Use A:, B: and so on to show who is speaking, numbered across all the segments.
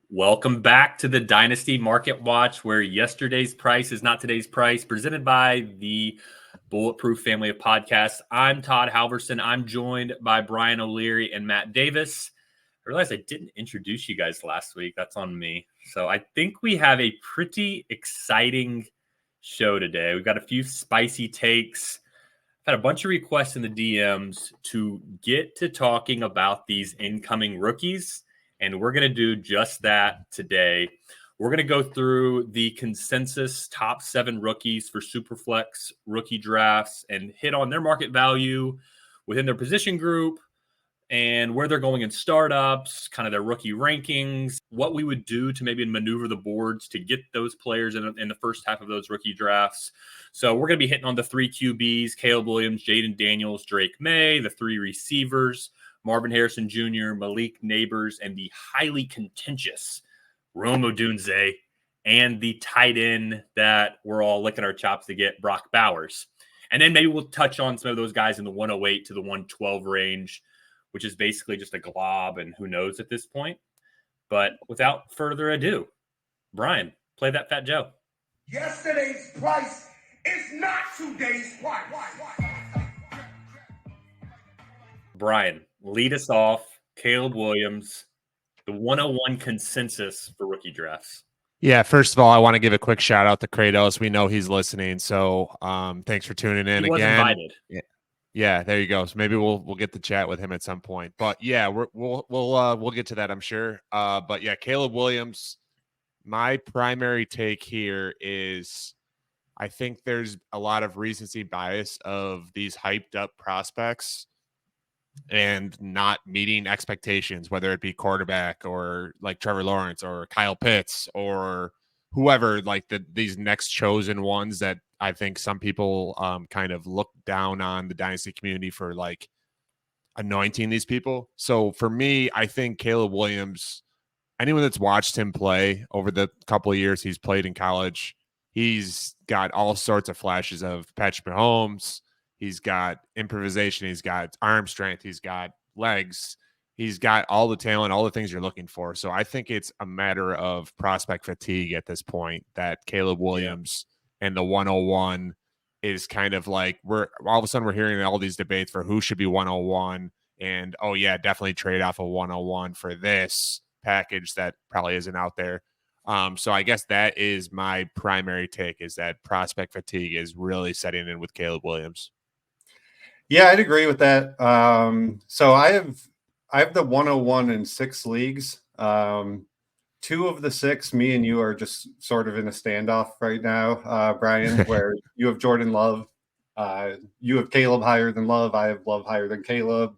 A: Welcome back to the Dynasty Market Watch, where yesterday's price is not today's price, presented by the Bulletproof family of podcasts. I'm Todd Halverson. I'm joined by Brian O'Leary and Matt Davis. I realized I didn't introduce you guys last week. That's on me. So I think we have a pretty exciting show today. We've got a few spicy takes. I've had a bunch of requests in the DMs to get to talking about these incoming rookies. And we're going to do just that today. We're going to go through the consensus top 7 rookies for Superflex rookie drafts and hit on their market value within their position group and where they're going in startups, kind of their rookie rankings, what we would do to maybe maneuver the boards to get those players in the first half of those rookie drafts. So we're going to be hitting on the 3 QBs, Caleb Williams, Jayden Daniels, Drake Maye, the 3 receivers, Marvin Harrison Jr., Malik, Nabers, and the highly contentious Odunze, and the tight end that we're all licking our chops to get, Brock Bowers. And then maybe we'll touch on some of those guys in the 108 to the 112 range, which is basically just a glob and who knows at this point. But without further ado, Brian, play that Fat Joe.
B: Yesterday's price is not today's price.
A: Brian, lead us off. Caleb Williams, the 101 consensus for rookie drafts.
C: Yeah, first of all, I want to give a quick shout out to Kratos. We know he's listening, so thanks for tuning in
A: He was
C: again.
A: Invited.
C: Yeah, there you go. So maybe we'll get to chat with him at some point. But yeah, we'll get to that, I'm sure. But yeah, Caleb Williams. My primary take here is I think there's a lot of recency bias of these hyped up prospects and not meeting expectations, whether it be quarterback or like Trevor Lawrence or Kyle Pitts or whoever, like these next chosen ones that I think some people kind of look down on the dynasty community for like anointing these people. So for me, I think Caleb Williams, anyone that's watched him play over the couple of years he's played in college, he's got all sorts of flashes of Patrick Mahomes. He's got improvisation. He's got arm strength. He's got legs. He's got all the talent, all the things you're looking for. So I think it's a matter of prospect fatigue at this point that Caleb Williams and the 101 is kind of like we're all of a sudden we're hearing all these debates for who should be 101 and, oh, yeah, definitely trade off a 101 for this package that probably isn't out there. So I guess that is my primary take is that prospect fatigue is really setting in with Caleb Williams.
D: Yeah, I'd agree with that. So I have the 101 in 6 leagues. 2 of the 6, me and you are just sort of in a standoff right now, Brian, where you have Jordan Love. You have Caleb higher than Love. I have Love higher than Caleb.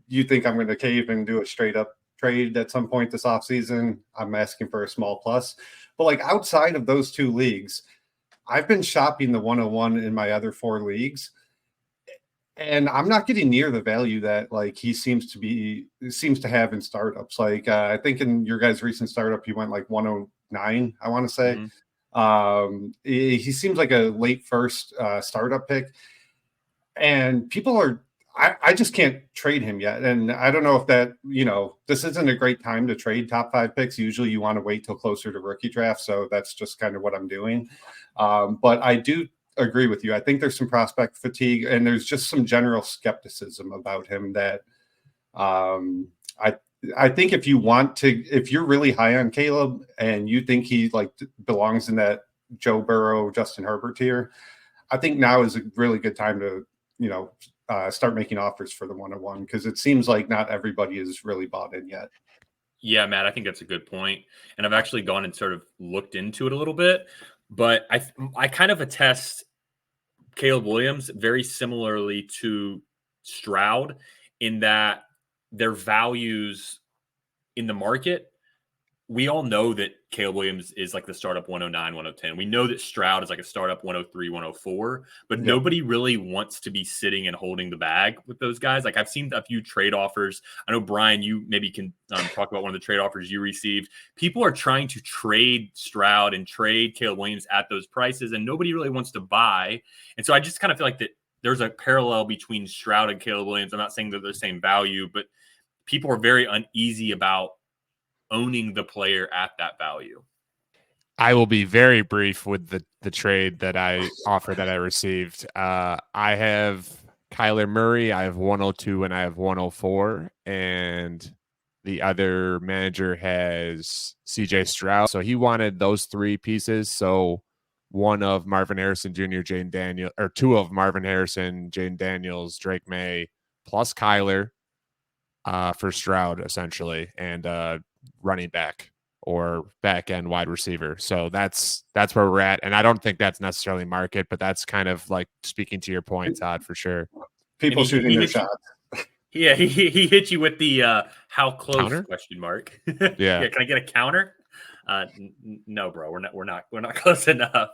D: You think I'm going to cave and do a straight up trade at some point this offseason? I'm asking for a small plus. But like outside of those 2 leagues, I've been shopping the 101 in my other 4 leagues. And I'm not getting near the value that like he seems to have in startups. Like I think in your guys' recent startup, he went like 109, I want to say.
A: Mm-hmm.
D: He seems like a late first startup pick. And people are, I just can't trade him yet. And I don't know if that, this isn't a great time to trade top 5 picks. Usually you want to wait till closer to rookie draft. So that's just kind of what I'm doing. But I do agree with you. I think there's some prospect fatigue and there's just some general skepticism about him that I think if you're really high on Caleb and you think he like belongs in that Joe Burrow, Justin Herbert tier, I think now is a really good time to, start making offers for the 101 because it seems like not everybody is really bought in yet.
A: Yeah, Matt, I think that's a good point. And I've actually gone and sort of looked into it a little bit. But I kind of attest Caleb Williams very similarly to Stroud in that their values in the market, we all know that Caleb Williams is like the startup 109, 110. We know that Stroud is like a startup 103, 104, but nobody really wants to be sitting and holding the bag with those guys. Like I've seen a few trade offers. I know, Brian, you maybe can talk about one of the trade offers you received. People are trying to trade Stroud and trade Caleb Williams at those prices, and nobody really wants to buy. And so I just kind of feel like that there's a parallel between Stroud and Caleb Williams. I'm not saying they're the same value, but people are very uneasy about owning the player at that value?
C: I will be very brief with the trade that I received. I have Kyler Murray, I have 102 and I have 104, and the other manager has CJ Stroud. So he wanted those three pieces. So one of Marvin Harrison Jr., Jayden Daniels, or two of Marvin Harrison, Jayden Daniels, Drake May, plus Kyler for Stroud, essentially, and running back or back end wide receiver. So that's where we're at. And I don't think that's necessarily market, but that's kind of like speaking to your point, Todd, for sure.
D: People shooting their shots.
A: Yeah, he hit you with the how close
C: Counter?
A: question mark.
C: Yeah.
A: Can I get a counter? No, bro, we're not close enough.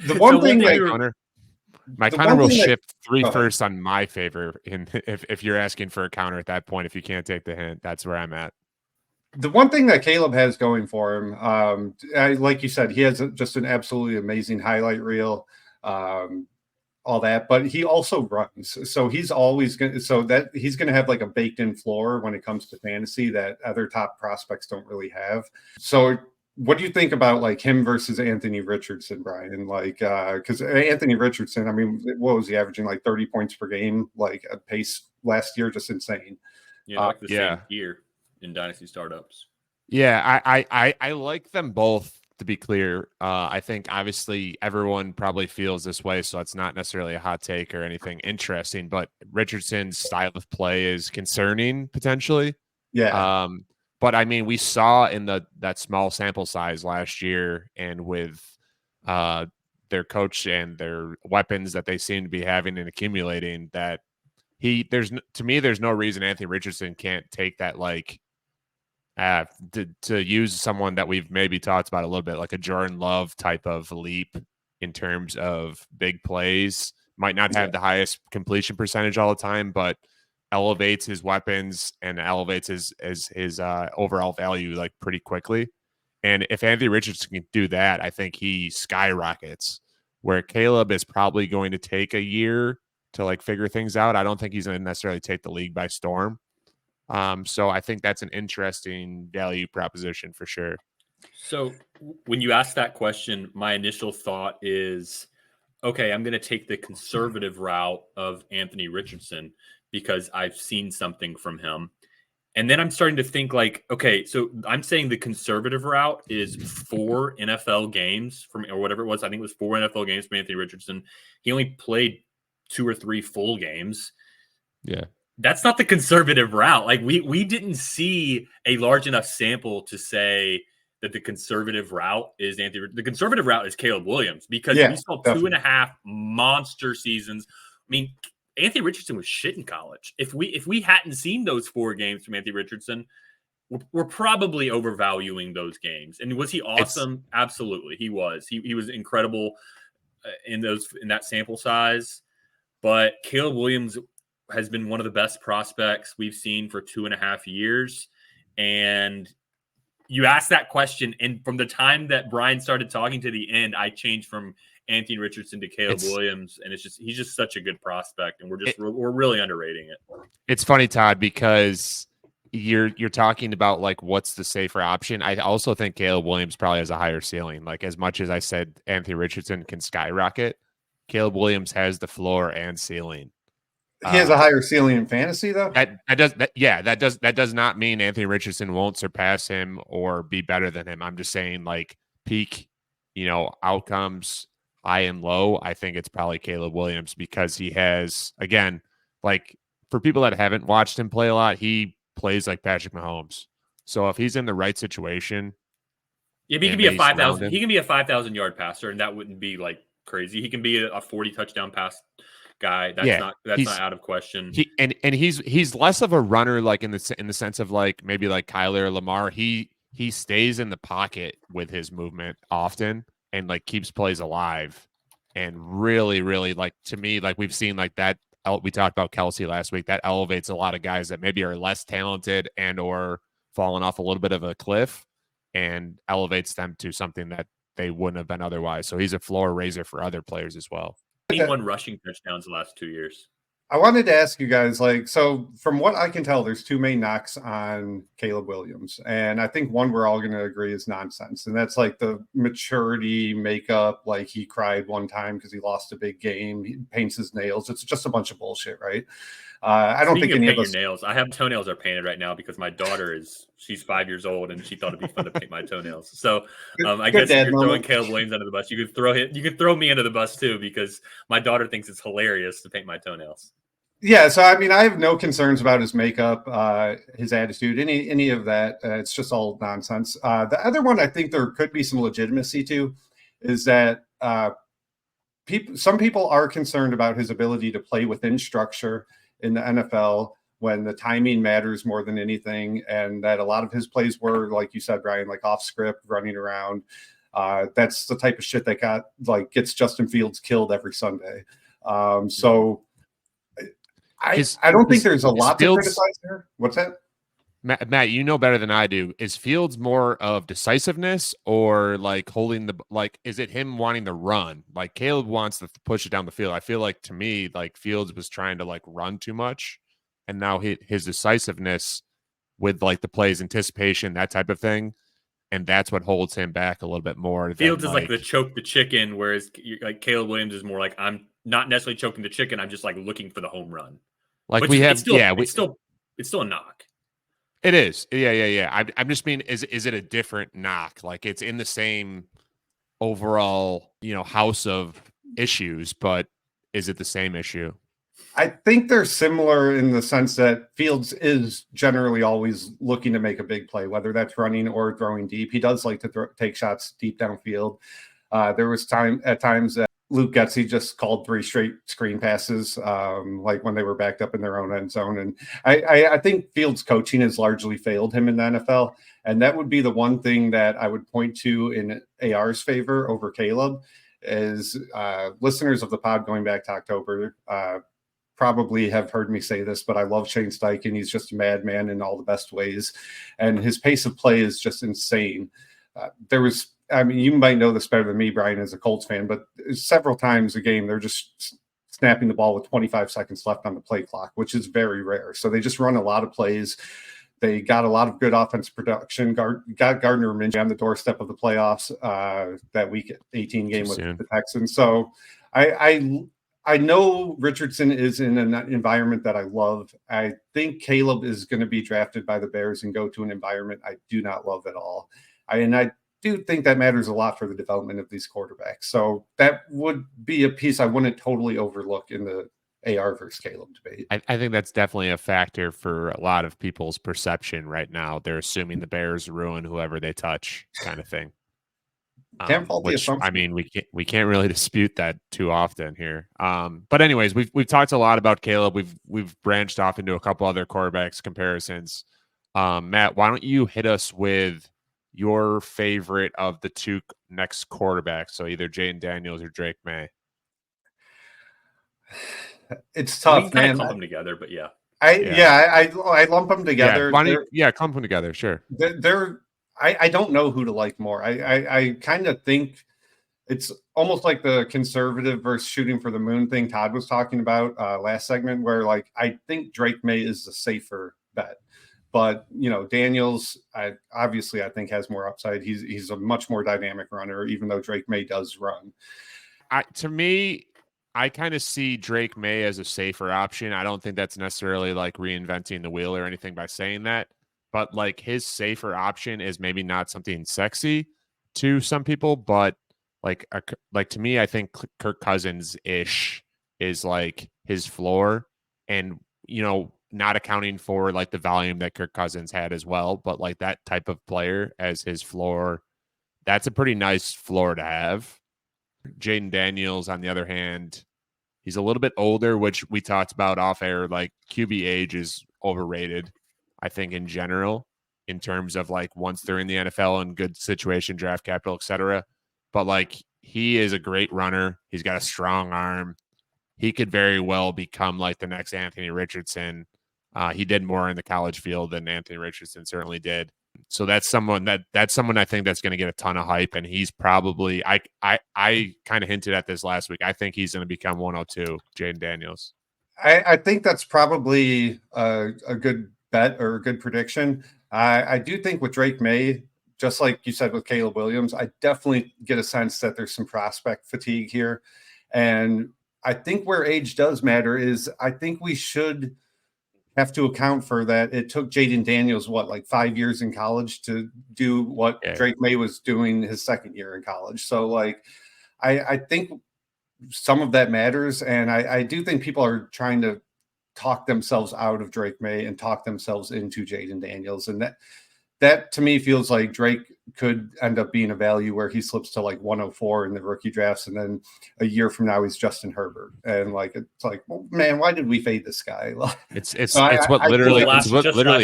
D: The one thing
C: my counter will shift 3 firsts on my favor if you're asking for a counter at that point. If you can't take the hint, that's where I'm at.
D: The one thing that Caleb has going for him, like you said, he has just an absolutely amazing highlight reel, all that, but he also runs. So he's always going to, he's going to have like a baked in floor when it comes to fantasy that other top prospects don't really have. So what do you think about like him versus Anthony Richardson, Brian? Like, because Anthony Richardson, I mean, what was he averaging, like 30 points per game, like a pace last year? Just insane.
A: Yeah, like the same year in Dynasty startups.
C: Yeah, I like them both, to be clear. I think obviously everyone probably feels this way, so it's not necessarily a hot take or anything interesting, but Richardson's style of play is concerning potentially.
D: Yeah.
C: But I mean, we saw in that small sample size last year, and with their coach and their weapons that they seem to be having and accumulating, that there's no reason Anthony Richardson can't take that, like, to use someone that we've maybe talked about a little bit, like a Jordan Love type of leap in terms of big plays. Might not have the highest completion percentage all the time, but elevates his weapons and elevates his overall value like pretty quickly. And if Anthony Richardson can do that, I think he skyrockets. Where Caleb is probably going to take a year to like figure things out. I don't think he's going to necessarily take the league by storm. So I think that's an interesting value proposition for sure.
A: So when you ask that question, my initial thought is, okay, I'm going to take the conservative route of Anthony Richardson because I've seen something from him. And then I'm starting to think like, okay, so I'm saying the conservative route is 4 NFL games from, or whatever it was. I think it was 4 NFL games from Anthony Richardson. He only played 2 or 3 full games.
C: Yeah.
A: That's not the conservative route. Like we didn't see a large enough sample to say that the conservative route is Anthony. The conservative route is Caleb Williams because we saw definitely 2.5 monster seasons. I mean, Anthony Richardson was shit in college. If we hadn't seen those 4 games from Anthony Richardson, we're probably overvaluing those games. And was he awesome? Absolutely, he was. He was incredible in that sample size. But Caleb Williams has been one of the best prospects we've seen for 2.5 years. And you asked that question, and from the time that Brian started talking to the end, I changed from Anthony Richardson to Caleb Williams, and he's just such a good prospect, and we're really underrating it.
C: It's funny, Todd, because you're talking about like what's the safer option. I also think Caleb Williams probably has a higher ceiling. Like, as much as I said Anthony Richardson can skyrocket, Caleb Williams has the floor and ceiling.
D: He has a higher ceiling in fantasy, though.
C: That does not mean Anthony Richardson won't surpass him or be better than him. I'm just saying, like, peak, outcomes, high and low. I think it's probably Caleb Williams because he has, again, like, for people that haven't watched him play a lot, he plays like Patrick Mahomes. So if he's in the right situation,
A: he can be a 5,000. He can be a 5,000-yard passer, and that wouldn't be like crazy. He can be a 40 touchdown pass guy. That's not out of question.
C: He's less of a runner, like in the sense of like maybe like Kyler or Lamar. He stays in the pocket with his movement often and like keeps plays alive. And really, really, like, to me, like we've seen like that. We talked about Kelsey last week. That elevates a lot of guys that maybe are less talented and or falling off a little bit of a cliff, and elevates them to something that they wouldn't have been otherwise. So he's a floor raiser for other players as well.
A: 21 rushing touchdowns the last 2 years.
D: I wanted to ask you guys, like, so from what I can tell, there's two main knocks on Caleb Williams. And I think one we're all going to agree is nonsense. And that's like the maturity makeup. Like he cried one time because he lost a big game. He paints his nails. It's just a bunch of bullshit, right? I don't think any of us.
A: Your nails. I have toenails are painted right now because my daughter she's 5 years old and she thought it'd be fun to paint my toenails. So I guess if you're throwing Caleb Williams under the bus, you could throw me under the bus too because my daughter thinks it's hilarious to paint my toenails.
D: Yeah, so I mean, I have no concerns about his makeup, his attitude, any of that. It's just all nonsense. The other one I think there could be some legitimacy to is that some people are concerned about his ability to play within structure in the NFL when the timing matters more than anything, and that a lot of his plays were, like you said, Brian, like off script, running around. That's the type of shit that gets Justin Fields killed every Sunday. So I don't think there's a lot to criticize there. What's that?
C: Matt, you know better than I do. Is Fields more of decisiveness or like holding is it him wanting to run? Like Caleb wants to push it down the field. I feel like to me, like Fields was trying to like run too much. And now his decisiveness with like the plays, anticipation, that type of thing. And that's what holds him back a little bit more.
A: Fields is like the choke the chicken, whereas like Caleb Williams is more like, I'm not necessarily choking the chicken. I'm just like looking for the home run.
C: Like
A: it's still a knock.
C: It is. Yeah. I'm just mean, is it a different knock? Like it's in the same overall, house of issues, but is it the same issue?
D: I think they're similar in the sense that Fields is generally always looking to make a big play, whether that's running or throwing deep. He does like to take shots deep downfield. There was at times that Luke Getsy just called 3 straight screen passes, like when they were backed up in their own end zone. And I think Fields' coaching has largely failed him in the NFL. And that would be the one thing that I would point to in AR's favor over Caleb is listeners of the pod going back to October probably have heard me say this, but I love Shane Steichen. He's just a madman in all the best ways. And his pace of play is just insane. You might know this better than me, Brian, as a Colts fan, but several times a game, they're just snapping the ball with 25 seconds left on the play clock, which is very rare. So they just run a lot of plays. They got a lot of good offensive production. Got Gardner Minshew on the doorstep of the playoffs that week 18 game with the Texans. So I know Richardson is in an environment that I love. I think Caleb is going to be drafted by the Bears and go to an environment I do not love at all. I do think that matters a lot for the development of these quarterbacks. So that would be a piece I wouldn't totally overlook in the AR versus Caleb debate.
C: I think that's definitely a factor for a lot of people's perception right now. They're assuming the Bears ruin whoever they touch, kind of thing.
D: Can't fault the assumption.
C: I mean, we can't really dispute that too often here. But anyways, we've talked a lot about Caleb. We've branched off into a couple other quarterbacks comparisons. Matt, why don't you hit us with your favorite of the two next quarterbacks? So either Jayden Daniels or Drake Maye.
D: It's tough,
A: we kind of clump them together, but yeah.
D: I lump them together.
C: Clump them together, sure.
D: I don't know who to like more. I kind of think it's almost like the conservative versus shooting for the moon thing Todd was talking about last segment, where like I think Drake Maye is the safer bet. But Daniels, I think has more upside. He's a much more dynamic runner, even though Drake Maye does run.
C: To me, I kind of see Drake Maye as a safer option. I don't think that's necessarily like reinventing the wheel or anything by saying that. But like his safer option is maybe not something sexy to some people, but like to me, I think Kirk Cousins-ish is like his floor, and not accounting for like the volume that Kirk Cousins had as well, but like that type of player as his floor, that's a pretty nice floor to have. Jayden Daniels, on the other hand, he's a little bit older, which we talked about off air. Like QB age is overrated, I think, in general, in terms of like once they're in the NFL and good situation, draft capital, etc. But like he is a great runner. He's got a strong arm. He could very well become like the next Anthony Richardson. He did more in the college field than Anthony Richardson certainly did. So that's someone I think that's going to get a ton of hype, and he's probably I kind of hinted at this last week. I think he's going to become 102, Jayden Daniels.
D: I think that's probably a good bet or a good prediction. I do think with Drake May, just like you said with Caleb Williams, I definitely get a sense that there's some prospect fatigue here. And I think where age does matter is I think we should have to account for that. It took Jayden Daniels, like 5 years in college to do what Drake May was doing his second year in college. So like, I think some of that matters. And I do think people are trying to talk themselves out of Drake May and talk themselves into Jayden Daniels. And that to me feels like Drake could end up being a value where he slips to like 104 in the rookie drafts. And then a year from now, he's Justin Herbert. And like, it's like, well, man, why did we fade this guy?
C: It's what literally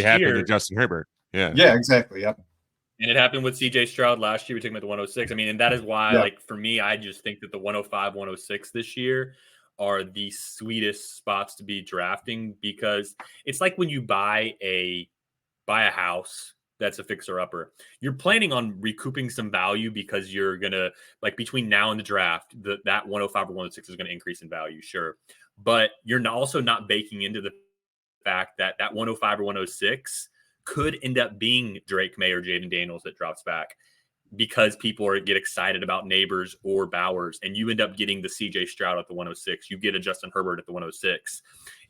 C: happened to Justin Herbert. Yeah.
D: Yeah, exactly. Yep.
A: And it happened with CJ Stroud last year. We took him at the 106. I mean, and that is why, like, for me, I just think that the 105, 106 this year are the sweetest spots to be drafting, because it's like when you buy a house that's a fixer-upper. You're planning on recouping some value because you're going to, like, between now and the draft, that 105 or 106 is going to increase in value, sure. But you're also not baking into the fact that 105 or 106 could end up being Drake May or Jayden Daniels that drops back, because people get excited about Nabers or Bowers, and you end up getting the CJ Stroud at the 106. You get a Justin Herbert at the 106.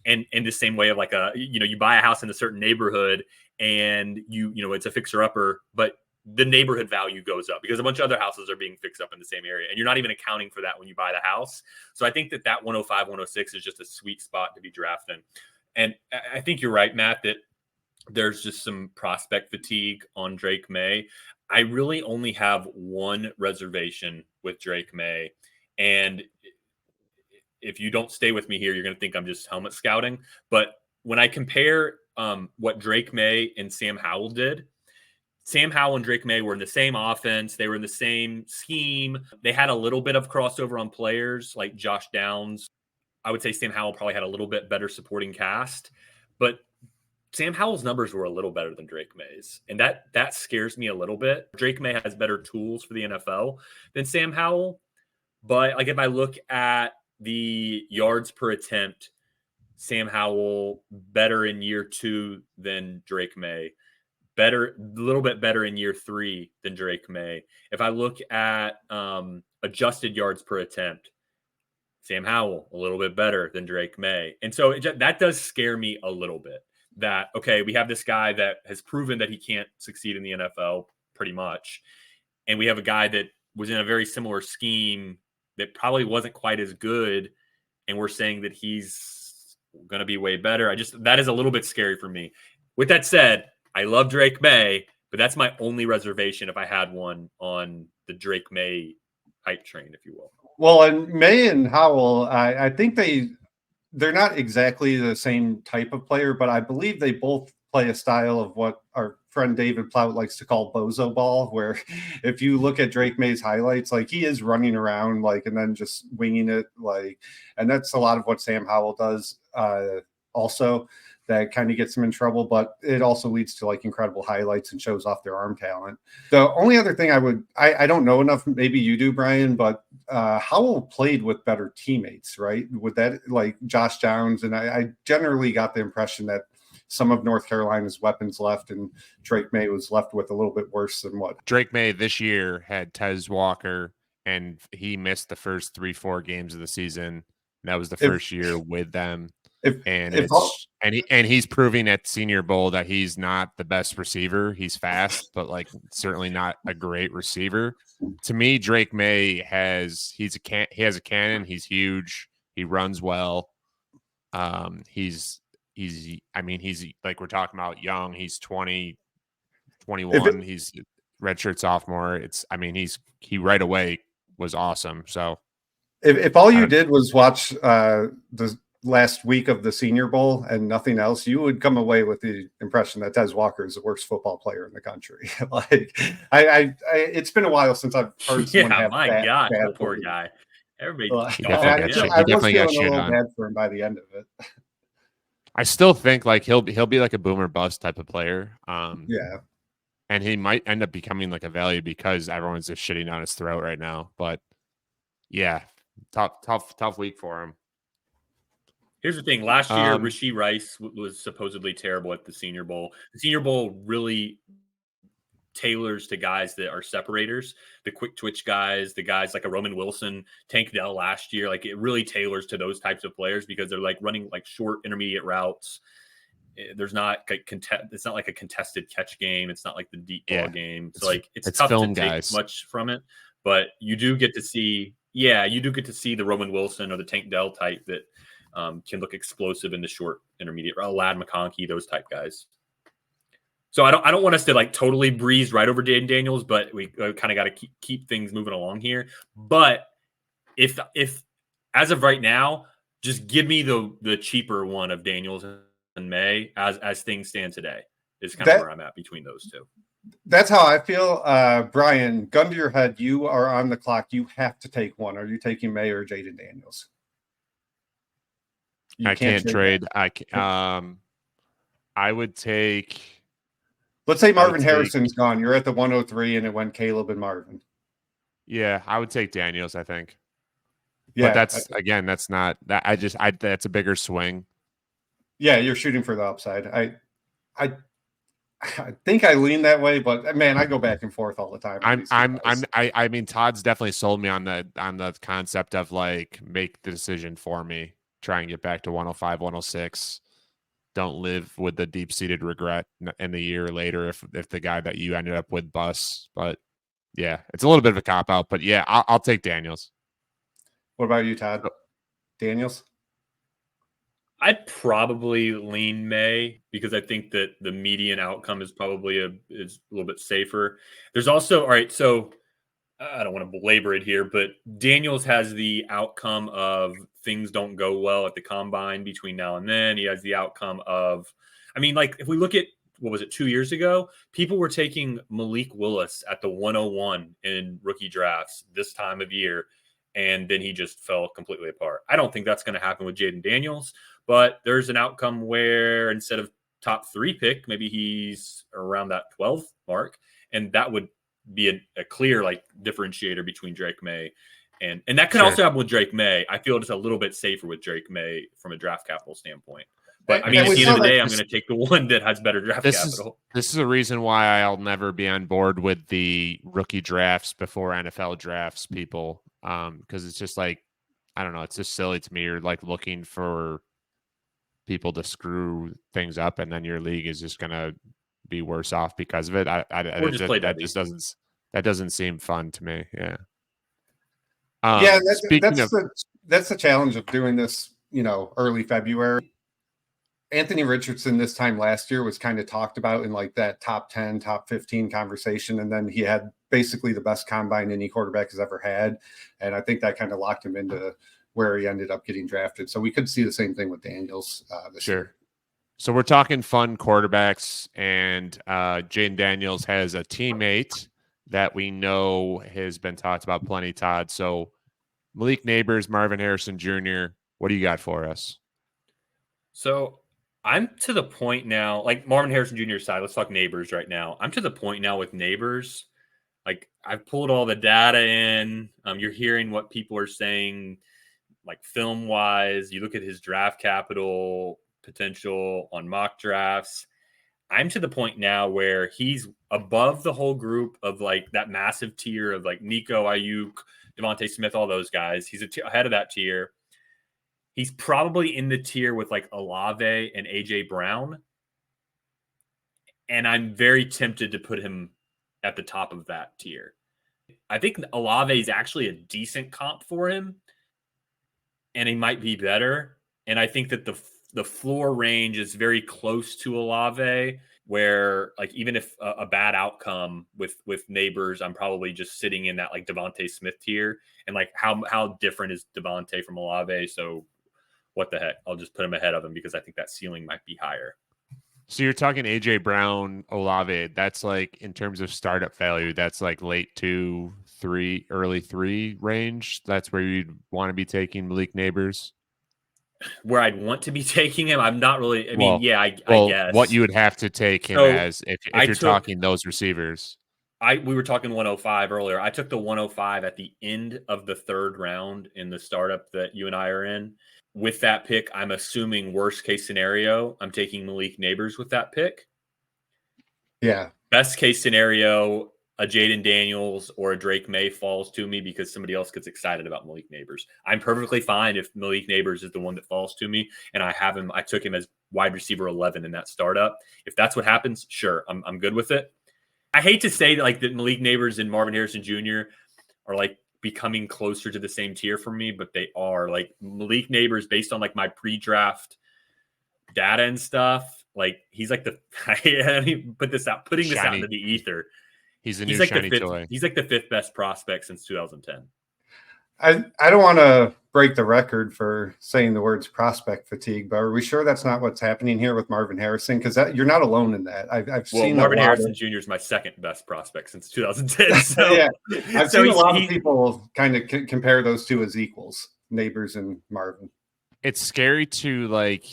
A: And in the same way of like you buy a house in a certain neighborhood and it's a fixer upper, but the neighborhood value goes up because a bunch of other houses are being fixed up in the same area, and you're not even accounting for that when you buy the house. So I think that 105, 106 is just a sweet spot to be drafting. And I think you're right, Matt, that there's just some prospect fatigue on Drake May. I really only have one reservation with Drake May. And if you don't stay with me here, you're going to think I'm just helmet scouting. But when I compare what Drake May and Sam Howell did, Sam Howell and Drake May were in the same offense. They were in the same scheme. They had a little bit of crossover on players like Josh Downs. I would say Sam Howell probably had a little bit better supporting cast, but Sam Howell's numbers were a little better than Drake May's, and that scares me a little bit. Drake May has better tools for the NFL than Sam Howell, but like if I look at the yards per attempt, Sam Howell better in year 2 than Drake May, a little bit better in year 3 than Drake May. If I look at adjusted yards per attempt, Sam Howell a little bit better than Drake May, and so that does scare me a little bit. That, okay, we have this guy that has proven that he can't succeed in the NFL pretty much. And we have a guy that was in a very similar scheme that probably wasn't quite as good. And we're saying that he's going to be way better. That is a little bit scary for me. With that said, I love Drake May, but that's my only reservation if I had one on the Drake May hype train, if you will.
D: Well, and May and Howell, I think they're not exactly the same type of player, but I believe they both play a style of what our friend David Plout likes to call bozo ball, where if you look at Drake May's highlights, like he is running around like and then just winging it, like, and that's a lot of what Sam Howell does also. That kind of gets them in trouble, but it also leads to like incredible highlights and shows off their arm talent. The only other thing I don't know enough, maybe you do, Brian, but Howell played with better teammates, right? With that, like Josh Downs, and I generally got the impression that some of North Carolina's weapons left, and Drake May was left with a little bit worse than what.
C: Drake May this year had Tez Walker, and he missed the first 3-4 games of the season. That was the first year with them. He's proving at Senior Bowl that he's not the best receiver. He's fast, but like certainly not a great receiver. To me, Drake May he has a cannon. He's huge. He runs well. He's like we're talking about young. He's 20, 21. He's redshirt sophomore. He right away was awesome. So
D: if all you did was watch the last week of the Senior Bowl and nothing else, you would come away with the impression that Tez Walker is the worst football player in the country. Like it's been a while since I've heard someone have
A: bad poor guy. Everybody,
C: he definitely got shit on.
D: Bad for him by the end of it.
C: I still think like he'll be like a boomer bust type of player.
D: Yeah,
C: and he might end up becoming like a value because everyone's just shitting down his throat right now. But yeah, tough week for him.
A: Here's the thing. Last year, Rashee Rice was supposedly terrible at the Senior Bowl. The Senior Bowl really tailors to guys that are separators, the quick twitch guys, the guys like a Roman Wilson, Tank Dell last year. Like it really tailors to those types of players because they're like running like short intermediate routes. There's not like it's not like a contested catch game. It's not like the deep ball game. So like it's tough to take much from it, but you do get to see, the Roman Wilson or the Tank Dell type that can look explosive in the short intermediate, Lad McConkey, those type guys. So I don't want us to like totally breeze right over Jayden Daniels, but we kind of got to keep things moving along here. But if as of right now, just give me the cheaper one of Daniels and Maye as things stand today is kind of where I'm at between those two.
D: That's how I feel. Brian, gun to your head, you are on the clock. You have to take one. Are you taking Maye or Jayden Daniels?
C: I can't trade. I would take.
D: Let's say Marvin Harrison's gone. You're at the 103 and it went Caleb and Marvin.
C: Yeah, I would take Daniels, I think.
D: Yeah.
C: But that's not that. That's a bigger swing.
D: Yeah, you're shooting for the upside. I think I lean that way, but man, I go back and forth all the time.
C: I mean, Todd's definitely sold me on the concept of like make the decision for me, try and get back to 105, 106. Don't live with the deep-seated regret in the year later if the guy that you ended up with busts. But yeah, it's a little bit of a cop-out. But yeah, I'll take Daniels. What
D: about you, Todd? Daniels?
A: I'd probably lean Maye because I think that the median outcome is probably is a little bit safer. There's also, all right, so I don't want to belabor it here, but Daniels has the outcome of things don't go well at the combine between now and then. He has the outcome of, I mean, like if we look at, what was it, 2 years ago, people were taking Malik Willis at the 101 in rookie drafts this time of year, and then he just fell completely apart. I don't think that's going to happen with Jayden Daniels, but there's an outcome where instead of top 3 pick, maybe he's around that 12 mark, and that would be a clear like differentiator between Drake Maye and that could also happen with Drake Maye. I feel it's a little bit safer with Drake Maye from a draft capital standpoint. But I mean, at the end of the day, I'm going to take the one that has better draft capital.
C: This is a reason why I'll never be on board with the rookie drafts before NFL drafts, people. Because it's just like, I don't know, it's just silly to me. You're like looking for people to screw things up, and then your league is just going to be worse off because of it. That doesn't seem fun to me. Yeah.
D: That's the challenge of doing this, early February. Anthony Richardson this time last year was kind of talked about in like that top 10, top 15 conversation. And then he had basically the best combine any quarterback has ever had. And I think that kind of locked him into where he ended up getting drafted. So we could see the same thing with Daniels this year.
C: So we're talking fun quarterbacks, and Jayden Daniels has a teammate that we know has been talked about plenty, Todd. So Malik Nabers, Marvin Harrison Jr., what do you got for us?
A: So I'm to the point now, like Marvin Harrison Jr. side, let's talk Nabers right now. I'm to the point now with Nabers. Like I've pulled all the data in. You're hearing what people are saying, like film-wise. You look at his draft capital potential on mock drafts. I'm to the point now where he's above the whole group of like that massive tier of like Nico, Ayuk, Devontae Smith, all those guys. He's ahead of that tier. He's probably in the tier with like Olave and AJ Brown. And I'm very tempted to put him at the top of that tier. I think Olave is actually a decent comp for him, and he might be better. And I think that the floor range is very close to Olave, where like even if a bad outcome with Nabers, I'm probably just sitting in that like Devontae Smith tier. And like how different is Devontae from Olave? So what the heck? I'll just put him ahead of him because I think that ceiling might be higher.
C: So you're talking AJ Brown, Olave. That's like in terms of startup value, that's like late 2, 3, early 3 range. That's where you'd want to be taking Malik Nabers.
A: Where I'd want to be taking him, I'm not really. I guess
C: what you would have to take him as if you're talking those receivers.
A: We were talking 105 earlier. I took the 105 at the end of the 3rd round in the startup that you and I are in. with that pick, I'm assuming worst case scenario, I'm taking Malik Nabers with that pick.
D: Yeah.
A: Best case scenario, a Jayden Daniels or a Drake May falls to me because somebody else gets excited about Malik Nabers. I'm perfectly fine if Malik Nabers is the one that falls to me and I took him as wide receiver 11 in that startup. If that's what happens, sure, I'm good with it. I hate to say that Malik Nabers and Marvin Harrison Jr. are like becoming closer to the same tier for me, but they are. Like Malik Nabers, based on like my pre-draft data and stuff, like he's like putting this out into the ether.
C: He's the new shiny toy.
A: He's like the fifth best prospect since 2010.
D: I don't want to break the record for saying the words prospect fatigue, but are we sure that's not what's happening here with Marvin Harrison? Because you're not alone in that. I've seen
A: Marvin Harrison Jr. is my second best prospect since 2010. So
D: yeah, I've seen a lot of people kind of compare those two as equals, Nabers and Marvin.
C: It's scary to like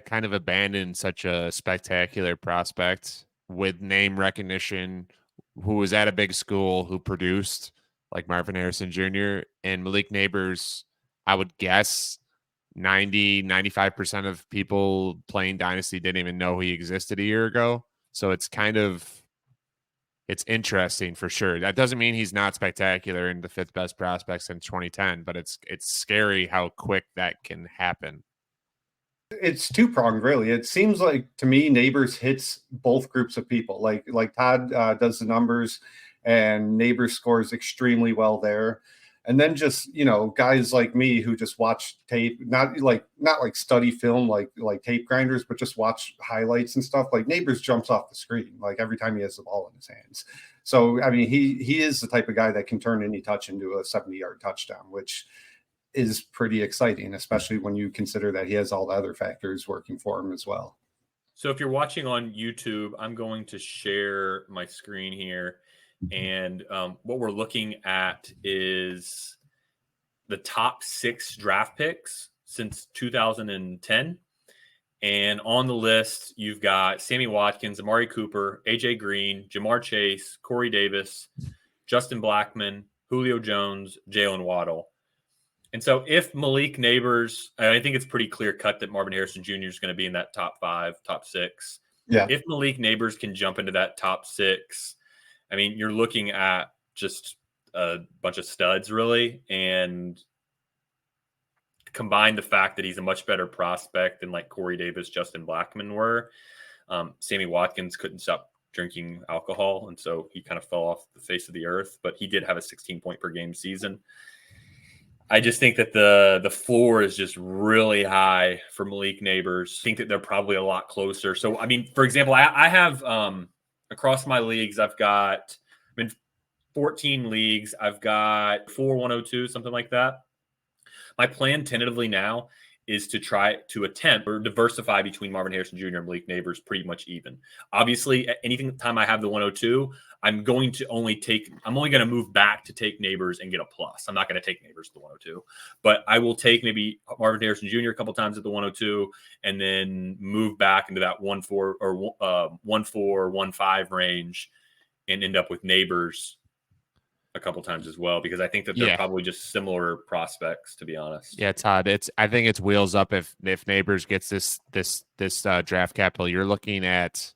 C: kind of abandon such a spectacular prospect with name recognition, who was at a big school, who produced, like Marvin Harrison Jr. and Malik Nabers. I would guess 95% of people playing Dynasty didn't even know he existed a year ago. So it's interesting for sure. That doesn't mean he's not spectacular and the fifth best prospect since 2010, but it's scary how quick that can happen.
D: It's two-pronged, really. It seems like to me Nabers hits both groups of people. Like Todd does the numbers, and Nabers scores extremely well there. And then just, guys like me who just watch tape, not like study film like tape grinders, but just watch highlights and stuff. Like Nabers jumps off the screen like every time he has the ball in his hands. So I mean, he is the type of guy that can turn any touch into a 70-yard touchdown, which is pretty exciting, especially when you consider that he has all the other factors working for him as well.
A: So if you're watching on YouTube, I'm going to share my screen here. And what we're looking at is the top 6 draft picks since 2010. And on the list, you've got Sammy Watkins, Amari Cooper, AJ Green, Jamar Chase, Corey Davis, Justin Blackmon, Julio Jones, Jalen Waddle. And so if Malik Nabers, I think it's pretty clear cut that Marvin Harrison Jr. is going to be in that top 5, top 6.
D: Yeah.
A: If Malik Nabers can jump into that top 6, I mean, you're looking at just a bunch of studs, really, and combine the fact that he's a much better prospect than like Corey Davis, Justin Blackmon were. Sammy Watkins couldn't stop drinking alcohol, and so he kind of fell off the face of the earth, but he did have a 16-point per game season. I just think that the floor is just really high for Malik Nabers. I think that they're probably a lot closer. So, I mean, for example, I have across my leagues, I'm in 14 leagues. I've got 4 102, something like that. My plan tentatively now is to try to attempt or diversify between Marvin Harrison Jr. and Malik Nabers pretty much even. Obviously, anytime I have the 102, I'm only going to move back to take Nabers and get a plus. I'm not going to take Nabers at the 102, but I will take maybe Marvin Harrison Jr. a couple times at the 102 and then move back into that 1-4 or 1-4, 1-5 range and end up with Nabers a couple times as well, because I think that they're probably just similar prospects, to be honest.
C: Yeah, Todd, I think it's wheels up if Nabers gets this draft capital. You're looking at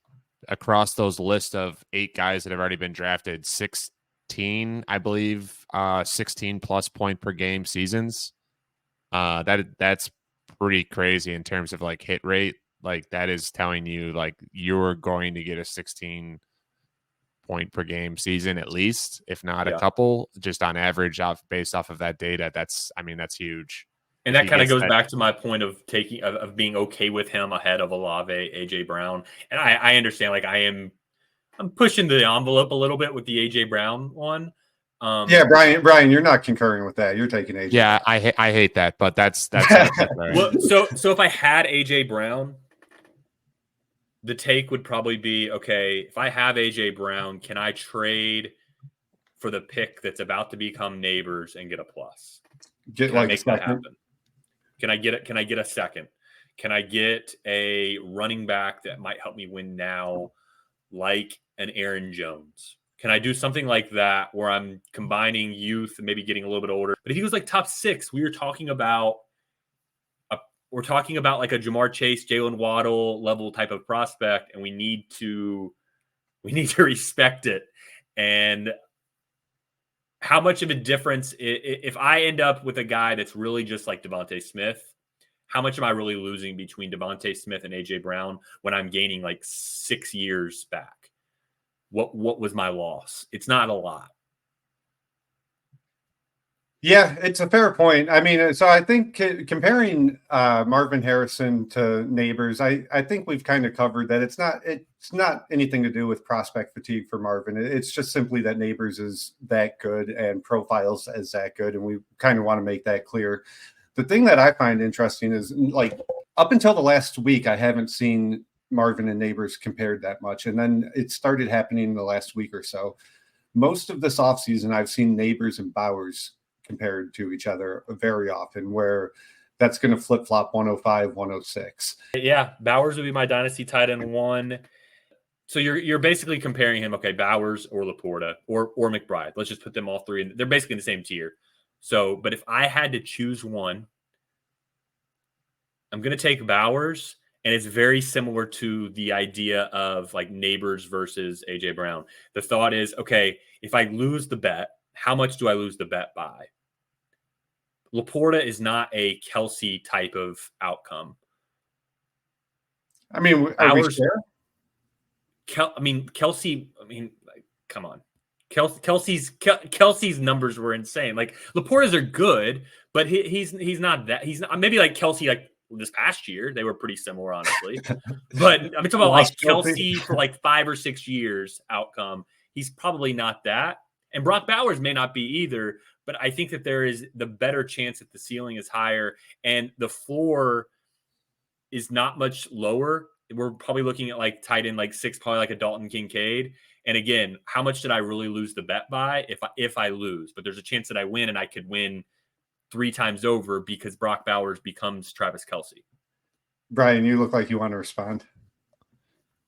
C: across those list of 8 guys that have already been drafted, 16, I believe, 16 plus point per game seasons. That's pretty crazy in terms of like hit rate. Like that is telling you like you're going to get a 16 point per game season at least, if not a couple, just on average based off of that data. That's huge.
A: And that kind of goes back to my point of being okay with him ahead of Olave, AJ Brown. And I understand, like I'm pushing the envelope a little bit with the AJ Brown one.
D: Yeah, Brian, you're not concurring with that. You're taking AJ.
C: Yeah,
D: Brown.
C: I hate that, but that's
A: right. Well, so if I had AJ Brown, the take would probably be, okay, if I have AJ Brown, can I trade for the pick that's about to become Nabers and get a plus? Can I make that happen? Can I get it? Can I get a second? Can I get a running back that might help me win now, like an Aaron Jones? Can I do something like that where I'm combining youth and maybe getting a little bit older? But if he was like top 6, we were talking about we're talking about like a Jamar Chase, Jalen Waddle level type of prospect, and we need to respect it. And how much of a difference if I end up with a guy that's really just like Devontae Smith? How much am I really losing between Devontae Smith and AJ Brown when I'm gaining like 6 years back? What was my loss? It's not a lot.
D: Yeah, it's a fair point. I mean, so I think comparing Marvin Harrison to Nabers, I think we've kind of covered that it's not anything to do with prospect fatigue for Marvin. It's just simply that Nabers is that good and profiles as that good, and we kind of want to make that clear. The thing that I find interesting is, like, up until the last week, I haven't seen Marvin and Nabers compared that much, and then it started happening in the last week or so. Most of this offseason, I've seen Nabers and Bowers compared to each other very often, where that's going to flip-flop 105, 106.
A: Yeah, Bowers would be my dynasty tight end 1. So you're basically comparing him, okay, Bowers or Laporta or McBride. Let's just put them all three in. They're basically in the same tier. So, but if I had to choose one, I'm going to take Bowers, and it's very similar to the idea of like Nabers versus AJ Brown. The thought is, okay, if I lose the bet, how much do I lose the bet by? Laporta is not a Kelsey type of outcome.
D: I mean, are we sure?
A: Kelsey. Come on. Kelsey's numbers were insane. Like Laporta's are good, but he's not that. He's not, maybe like Kelsey like this past year. They were pretty similar, honestly. But I'm talking about like Kelsey for like 5 or 6 years outcome. He's probably not that. And Brock Bowers may not be either, but I think that there is the better chance that the ceiling is higher and the floor is not much lower. We're probably looking at like tight end like 6, probably like a Dalton Kincaid. And again, how much did I really lose the bet by if I lose? But there's a chance that I win, and I could win 3 times over because Brock Bowers becomes Travis Kelce.
D: Brian, you look like you want to respond.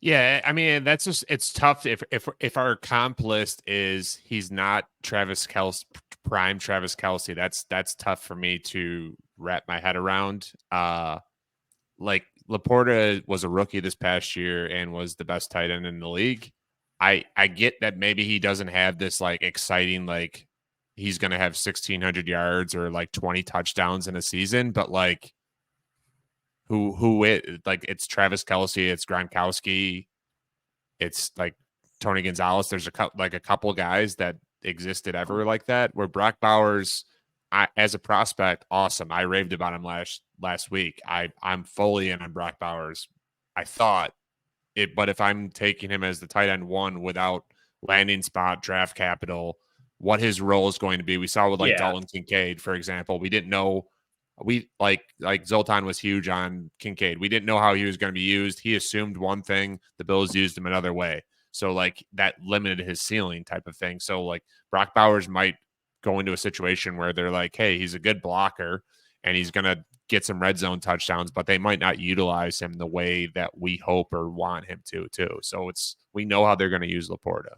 C: Yeah, I mean, that's just, it's tough if our comp list is he's not Travis Kelce, prime Travis Kelce. That's tough for me to wrap my head around. Like Laporta was a rookie this past year and was the best tight end in the league. I get that maybe he doesn't have this like exciting, like he's going to have 1,600 yards or like 20 touchdowns in a season, but like it's Travis Kelce, it's Gronkowski, it's like Tony Gonzalez. There's a couple guys that existed ever like that, where Brock Bowers, as a prospect, awesome. I raved about him last week. I'm fully in on Brock Bowers. I thought it, but if I'm taking him as the tight end 1 without landing spot, draft capital, what his role is going to be. We saw with Dalton Kincaid, for example. We didn't know. We like Zoltan was huge on Kincaid. We didn't know how he was going to be used. He assumed one thing, the Bills used him another way. So like that limited his ceiling type of thing. So like Brock Bowers might go into a situation where they're like, hey, he's a good blocker and he's going to get some red zone touchdowns, but they might not utilize him the way that we hope or want him to too. So we know how they're going to use Laporta.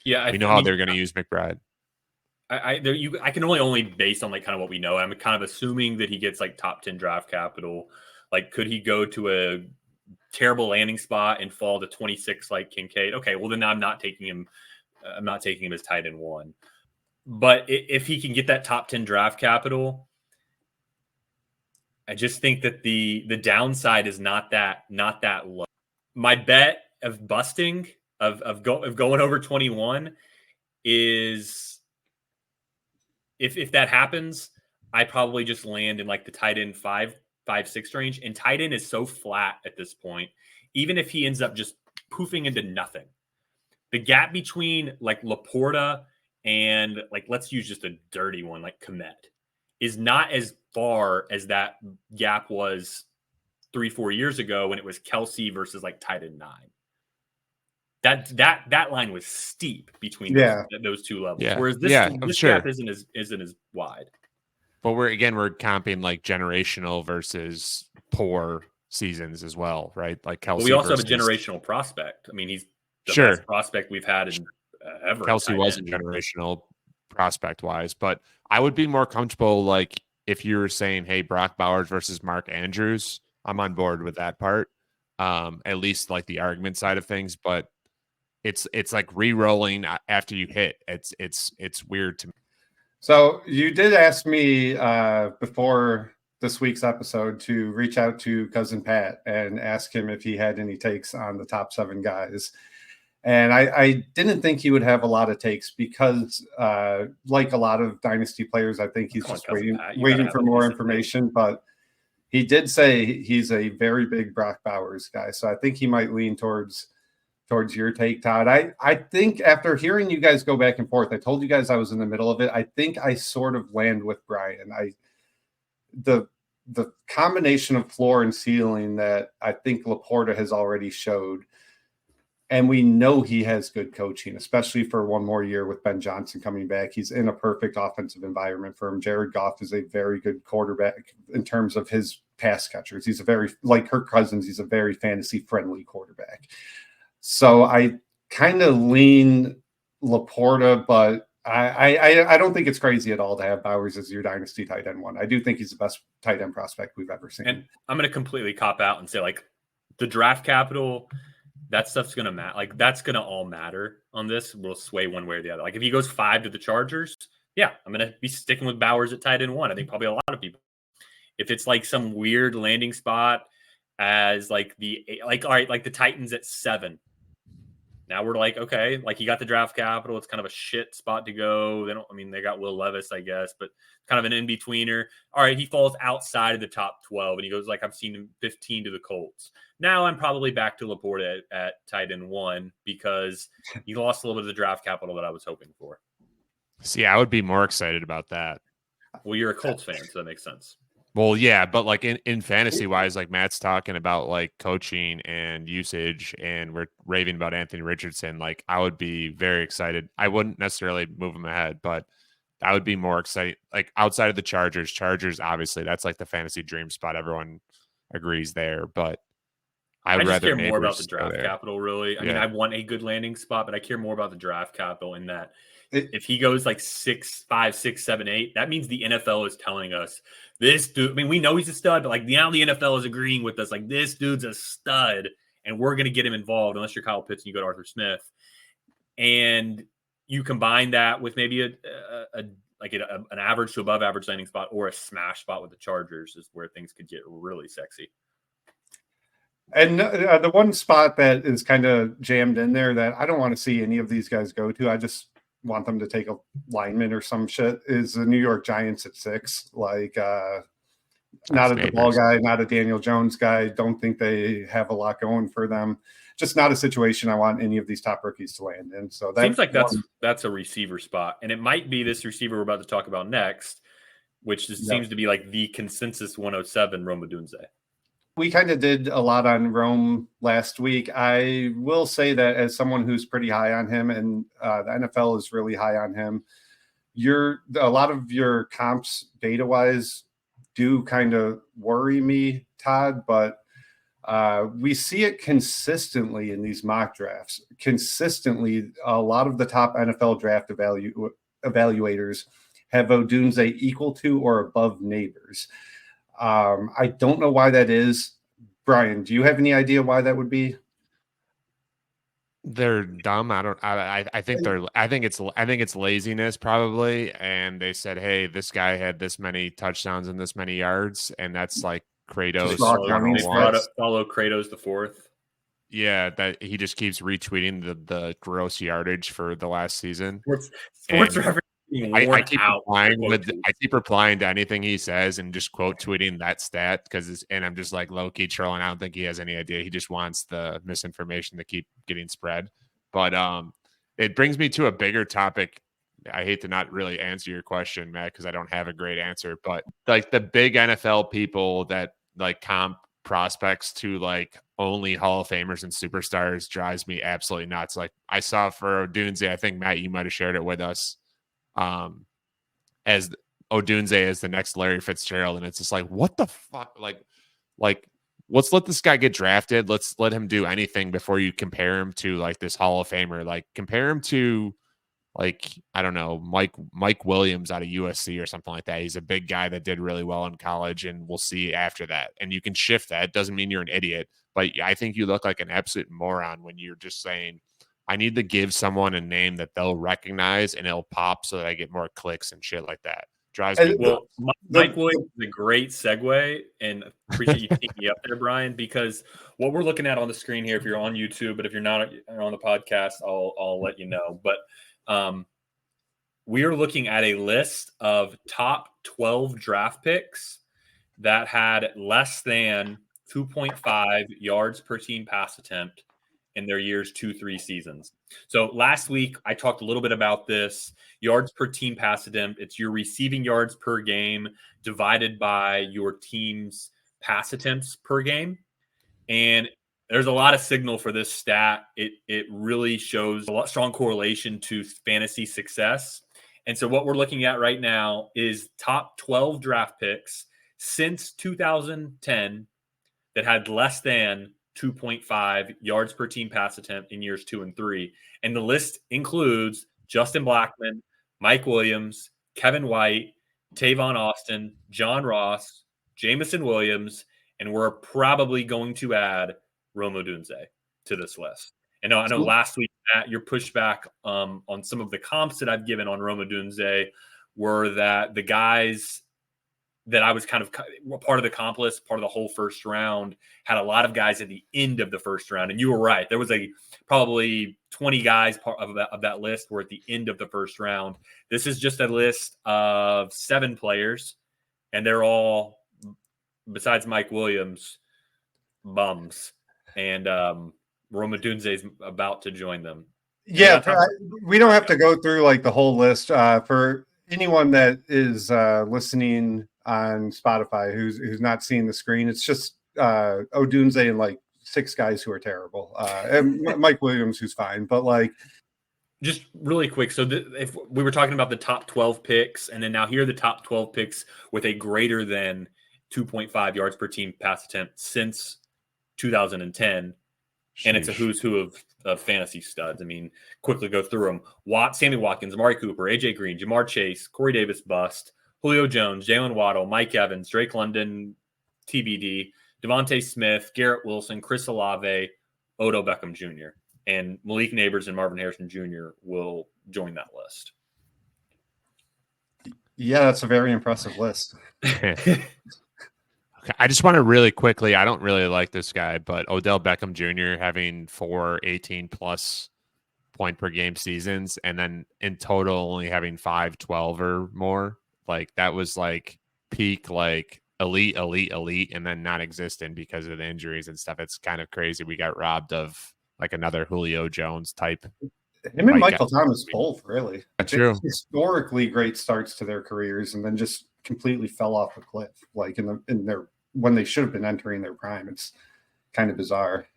A: Yeah.
C: We know how they're going to use McBride.
A: I can only based on like kind of what we know. I'm kind of assuming that he gets like top 10 draft capital. Like, could he go to a terrible landing spot and fall to 26 like Kincaid? Okay, well then I'm not taking him. I'm not taking him as tight end 1. But if he can get that top 10 draft capital, I just think that the downside is not that low. My bet of busting of going over 21 is. If that happens, I probably just land in like the tight end 5, 6 range. And tight end is so flat at this point. Even if he ends up just poofing into nothing, the gap between like Laporta and like, let's use just a dirty one like Komet, is not as far as that gap was 3-4 years ago when it was Kelce versus like tight end 9. That line was steep between those two levels.
C: Yeah.
A: Whereas this gap isn't as wide.
C: But we're comping like generational versus poor seasons as well, right? Like Kelce.
A: But we also have a generational prospect. I mean, he's the best prospect we've had in ever.
C: Kelce wasn't generational prospect wise, but I would be more comfortable like if you were saying, hey, Brock Bowers versus Mark Andrews, I'm on board with that part. At least like the argument side of things, but it's like re-rolling after you hit. It's weird to me.
D: So you did ask me before this week's episode to reach out to Cousin Pat and ask him if he had any takes on the top 7 guys. And I didn't think he would have a lot of takes because, like a lot of Dynasty players, I think he's just waiting for more information. But he did say he's a very big Brock Bowers guy. So I think he might lean towards your take, Todd. I think after hearing you guys go back and forth, I told you guys I was in the middle of it. I think I sort of land with Brian. The combination of floor and ceiling that I think Laporta has already showed, and we know he has good coaching, especially for one more year with Ben Johnson coming back. He's in a perfect offensive environment for him. Jared Goff is a very good quarterback in terms of his pass catchers. He's a very, like Kirk Cousins, he's a very fantasy-friendly quarterback. So I kind of lean Laporta, but I don't think it's crazy at all to have Bowers as your dynasty tight end 1. I do think he's the best tight end prospect we've ever seen.
A: And I'm going to completely cop out and say, like, the draft capital, that stuff's going to matter. Like, that's going to all matter on this. We'll sway one way or the other. Like, if he goes 5 to the Chargers, yeah, I'm going to be sticking with Bowers at tight end 1. I think probably a lot of people. If it's like some weird landing spot as like all right, like the Titans at 7. Now we're like, okay, like you got the draft capital. It's kind of a shit spot to go. They got Will Levis, I guess, but kind of an in-betweener. All right, he falls outside of the top 12, and he goes like, I've seen him 15 to the Colts. Now I'm probably back to Laporta at tight end 1 because he lost a little bit of the draft capital that I was hoping for.
C: See, I would be more excited about that.
A: Well, you're a Colts fan, so that makes sense.
C: Well, yeah, but like in fantasy wise, like Matt's talking about like coaching and usage, and we're raving about Anthony Richardson. Like I would be very excited. I wouldn't necessarily move him ahead, but I would be more excited. Like outside of the Chargers, obviously that's like the fantasy dream spot. Everyone agrees there, but I
A: just
C: rather
A: care more about the draft capital. Really, I mean,
C: Yeah.
A: I want a good landing spot, but I care more about the draft capital in that. If he goes like 6, 5, 6, 7, 8, that means the NFL is telling us this dude. I mean, we know he's a stud, but like now the NFL is agreeing with us. Like this dude's a stud, and we're going to get him involved. Unless you're Kyle Pitts and you go to Arthur Smith, and you combine that with maybe an average to above average landing spot or a smash spot with the Chargers is where things could get really sexy.
D: And the one spot that is kind of jammed in there that I don't want to see any of these guys go to, I just want them to take a lineman or some shit, is the New York Giants at 6. Like, not a DeBall guy, not a Daniel Jones guy. Don't think they have a lot going for them. Just not a situation I want any of these top rookies to land in. So that
A: seems like that's a receiver spot, and it might be this receiver we're about to talk about next, which seems to be like the consensus 107 Rome Odunze.
D: We kind of did a lot on Rome last week. I will say that as someone who's pretty high on him, and the NFL is really high on him, a lot of your comps data-wise do kind of worry me, Todd, but we see it consistently in these mock drafts. Consistently, a lot of the top NFL draft evaluators have Odunze equal to or above Nabers. I don't know why that is. Brian, do you have any idea why that would be?
C: They're dumb. I think it's laziness probably. And they said, hey, this guy had this many touchdowns and this many yards. And that's like Kratos.
A: Follow Kratos the fourth.
C: Yeah, that he just keeps retweeting the gross yardage for the last season.
A: Sports reference.
C: I keep replying to anything he says and just quote tweeting that stat and I'm just like low key trolling. I don't think he has any idea. He just wants the misinformation to keep getting spread. But it brings me to a bigger topic. I hate to not really answer your question, Matt, because I don't have a great answer. But like the big NFL people that like comp prospects to like only Hall of Famers and superstars drives me absolutely nuts. Like I saw for Odunze, I think Matt, you might have shared it with us. As Odunze as the next Larry Fitzgerald, and it's just like, what the fuck? Like, let's let this guy get drafted. Let's let him do anything before you compare him to like this Hall of Famer. Like, compare him to like, I don't know, Mike Williams out of USC or something like that. He's a big guy that did really well in college, and we'll see after that. And you can shift that. It doesn't mean you're an idiot, but I think you look like an absolute moron when you're just saying, I need to give someone a name that they'll recognize and it'll pop so that I get more clicks and shit like that. Drives me
A: well, Mike Williams is a great segue, and appreciate you taking me up there, Brian, because what we're looking at on the screen here, if you're on YouTube, but if you're not on the podcast, I'll let you know. But we are looking at a list of top 12 draft picks that had less than 2.5 yards per team pass attempt in their years 2-3 seasons. So last week, I talked a little bit about this. Yards per team pass attempt, it's your receiving yards per game divided by your team's pass attempts per game. And there's a lot of signal for this stat. It really shows a strong correlation to fantasy success. And so what we're looking at right now is top 12 draft picks since 2010 that had less than 2.5 yards per team pass attempt in years 2 and 3. And the list includes Justin Blackmon, Mike Williams, Kevin White, Tavon Austin, John Ross, Jamison Williams, and we're probably going to add Rome Odunze to this list. And I know last week, Matt, your pushback on some of the comps that I've given on Rome Odunze were that the guys that I was kind of part of the comp list, part of the whole first round, had a lot of guys at the end of the first round. And you were right. There was probably 20 guys of that list were at the end of the first round. This is just a list of 7 players, and they're all, besides Mike Williams, bums. And Rome Odunze is about to join them.
D: Yeah, we don't have to go through like the whole list. For anyone that is listening on Spotify who's not seeing the screen, it's just Odunze and like 6 guys who are terrible, and Mike Williams who's fine, but like
A: just really quick. So if we were talking about the top 12 picks, and then now here are the top 12 picks with a greater than 2.5 yards per team pass attempt since 2010, and it's a who's who of fantasy studs. I mean, quickly go through them: Sammy Watkins, Amari Cooper, AJ Green, Jamar Chase, Corey Davis bust, Julio Jones, Jalen Waddle, Mike Evans, Drake London, TBD, Devontae Smith, Garrett Wilson, Chris Olave, Odell Beckham Jr., and Malik Nabers and Marvin Harrison Jr. will join that list.
D: Yeah, that's a very impressive list.
C: I just want to really quickly, I don't really like this guy, but Odell Beckham Jr. having 4 18-plus point per game seasons, and then in total only having 5 12 or more. Like, that was like peak, like elite, and then non-existent because of the injuries and stuff. It's kind of crazy. We got robbed of like another Julio Jones type.
D: Him and Michael Thomas both, really.
C: True.
D: Historically great starts to their careers, and then just completely fell off a cliff, like in their when they should have been entering their prime. It's kind of bizarre.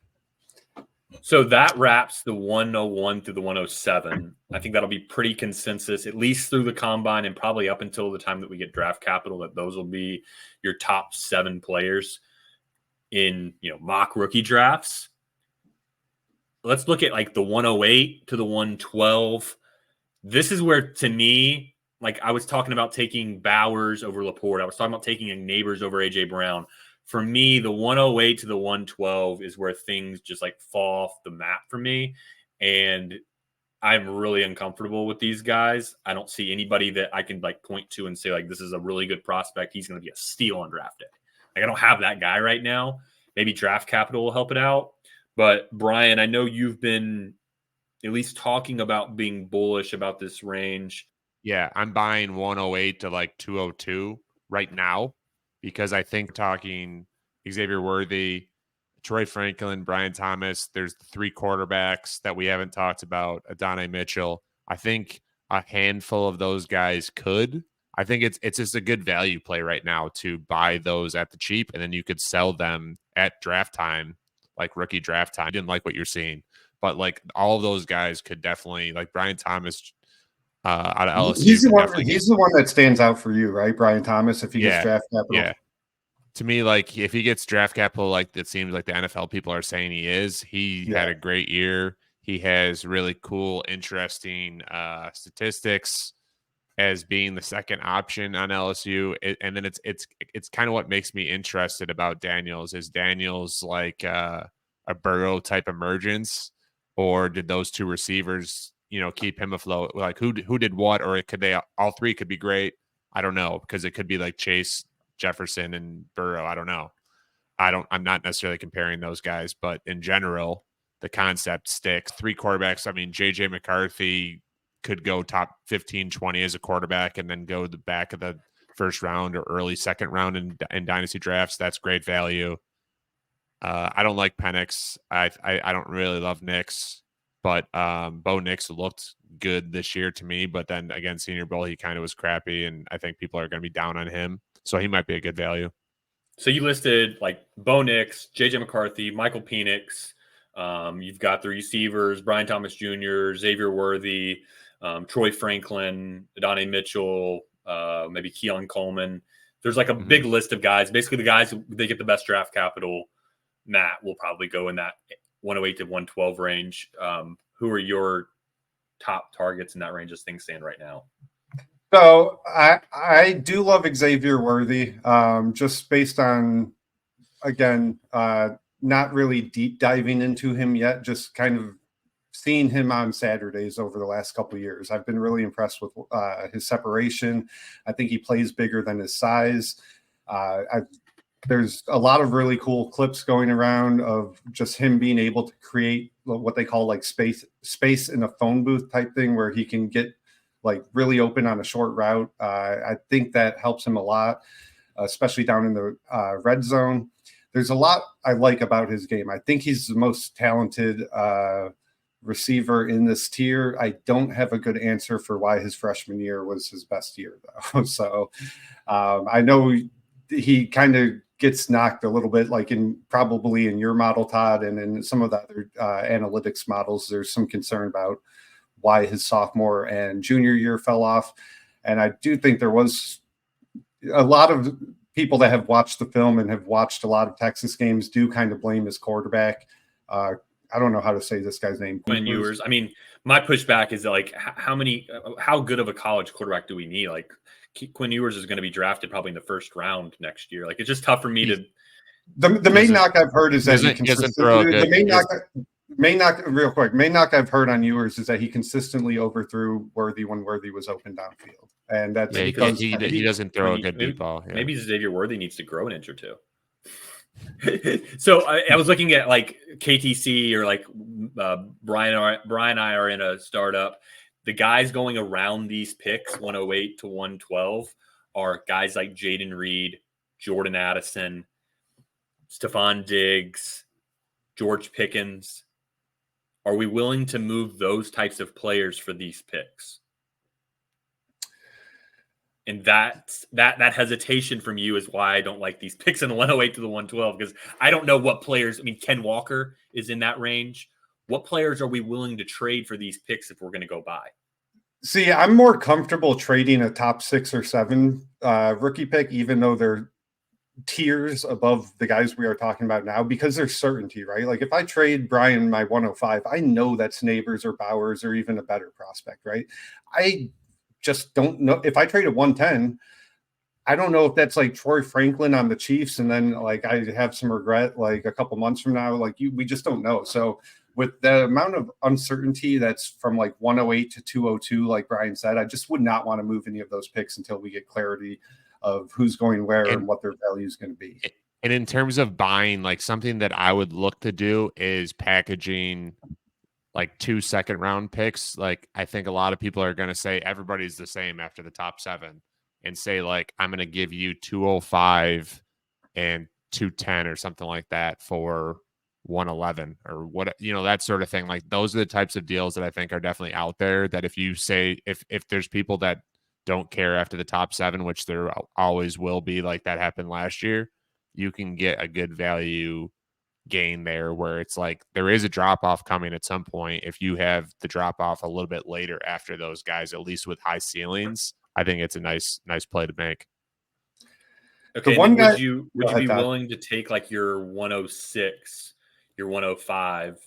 A: So that wraps the 101 through the 107. I think that'll be pretty consensus, at least through the combine and probably up until the time that we get draft capital, that those will be your top 7 players in, mock rookie drafts. Let's look at like the 108 to the 112. This is where, to me, like I was talking about taking Bowers over Laporte. I was talking about taking Nabers over A.J. Brown. For me, the 108 to the 112 is where things just like fall off the map for me. And I'm really uncomfortable with these guys. I don't see anybody that I can like point to and say like, this is a really good prospect. He's going to be a steal on draft day. Like, I don't have that guy right now. Maybe draft capital will help it out. But Brian, I know you've been at least talking about being bullish about this range.
C: Yeah, I'm buying 108 to like 202 right now, because I think talking Xavier Worthy, Troy Franklin, Brian Thomas, there's the 3 quarterbacks that we haven't talked about, Adonai Mitchell. I think a handful of those guys could. I think it's just a good value play right now to buy those at the cheap, and then you could sell them at draft time, like rookie draft time. I didn't like what you're seeing, but like all of those guys could definitely, like Brian Thomas out of LSU.
D: He's the one that stands out for you, right? Brian Thomas, if he gets draft capital.
C: Yeah. To me, like if he gets draft capital, like it seems like the NFL people are saying he is, he had a great year. He has really cool, interesting statistics as being the second option on LSU. And then it's kind of what makes me interested about Daniels. Is Daniels like a Burrow type emergence, or did those two receivers, keep him afloat? Like who did what, or could they all three could be great? I don't know, because it could be like Chase, Jefferson, and Burrow. I don't know. I'm not necessarily comparing those guys, but in general, the concept sticks. Three quarterbacks. I mean, JJ McCarthy could go top 15, 20 as a quarterback and then go the back of the first round or early second round in dynasty drafts. That's great value. I don't like Penix. I don't really love Nix, but Bo Nix looked good this year to me. But then again, Senior Bowl, he kind of was crappy, and I think people are going to be down on him. So he might be a good value.
A: So you listed like Bo Nix, JJ McCarthy, Michael Penix. You've got the receivers, Brian Thomas Jr., Xavier Worthy, Troy Franklin, Adonai Mitchell, maybe Keon Coleman. There's like a big list of guys. Basically, the guys they get the best draft capital. Matt will probably go in that 108 to 112 range. Who are your top targets in that range as things stand right now?
D: So I do love Xavier Worthy, just based on, again, not really deep diving into him yet, just kind of seeing him on Saturdays over the last couple of years. I've been really impressed with his separation. I think he plays bigger than his size. There's a lot of really cool clips going around of just him being able to create what they call like space in a phone booth type thing, where he can get like really open on a short route. I think that helps him a lot, especially down in the red zone. There's a lot I like about his game. I think he's the most talented receiver in this tier. I don't have a good answer for why his freshman year was his best year, though. So I know he kind of gets knocked a little bit, like probably in your model, Todd, and in some of the other analytics models. There's some concern about why his sophomore and junior year fell off. And I do think there was a lot of people that have watched the film and have watched a lot of Texas games do kind of blame his quarterback. I don't know how to say this guy's name.
A: Quinn Ewers. I mean, my pushback is like, how good of a college quarterback do we need? Like Quinn Ewers is going to be drafted probably in the first round next year. Like, it's just tough for me to.
D: The main knock I've heard is that he consistently. Main knock I've heard on Ewers is that he consistently overthrew Worthy when Worthy was open downfield, and that's because
C: he doesn't throw a good deep ball. Yeah.
A: Maybe Xavier Worthy needs to grow an inch or two. So I was looking at like KTC or like Brian and I are in a startup. The guys going around these picks, 108 to 112, are guys like Jayden Reed, Jordan Addison, Stephon Diggs, George Pickens. Are we willing to move those types of players for these picks? And that hesitation from you is why I don't like these picks in the 108 to the 112, because I don't know what players. I mean, Ken Walker is in that range. What players are we willing to trade for these picks if we're going to go buy?
D: See, I'm more comfortable trading a top 6 or 7 rookie pick, even though they're tiers above the guys we are talking about now, because there's certainty, right? Like if I trade Brian my 105, I know that's Nabers or Bowers or even a better prospect, right? I just don't know. If I trade a 110, I don't know if that's like Troy Franklin on the Chiefs, and then like I have some regret like a couple months from now. Like we just don't know. So with the amount of uncertainty that's from like 108 to 202, like Brian said, I just would not want to move any of those picks until we get clarity of who's going where and what their value is going to be.
C: And in terms of buying, like something that I would look to do is packaging like 2 second-round picks. Like I think a lot of people are going to say everybody's the same after the top 7 and say like, I'm going to give you 205 and 210 or something like that for 111 or what, that sort of thing. Like those are the types of deals that I think are definitely out there, that if you say, if there's people that don't care after the top 7, which there always will be, like that happened last year, you can get a good value gain there, where it's like there is a drop off coming at some point. If you have the drop off a little bit later after those guys, at least with high ceilings, I think it's a nice play to make.
A: Okay, would you be willing to take like your 106, your 105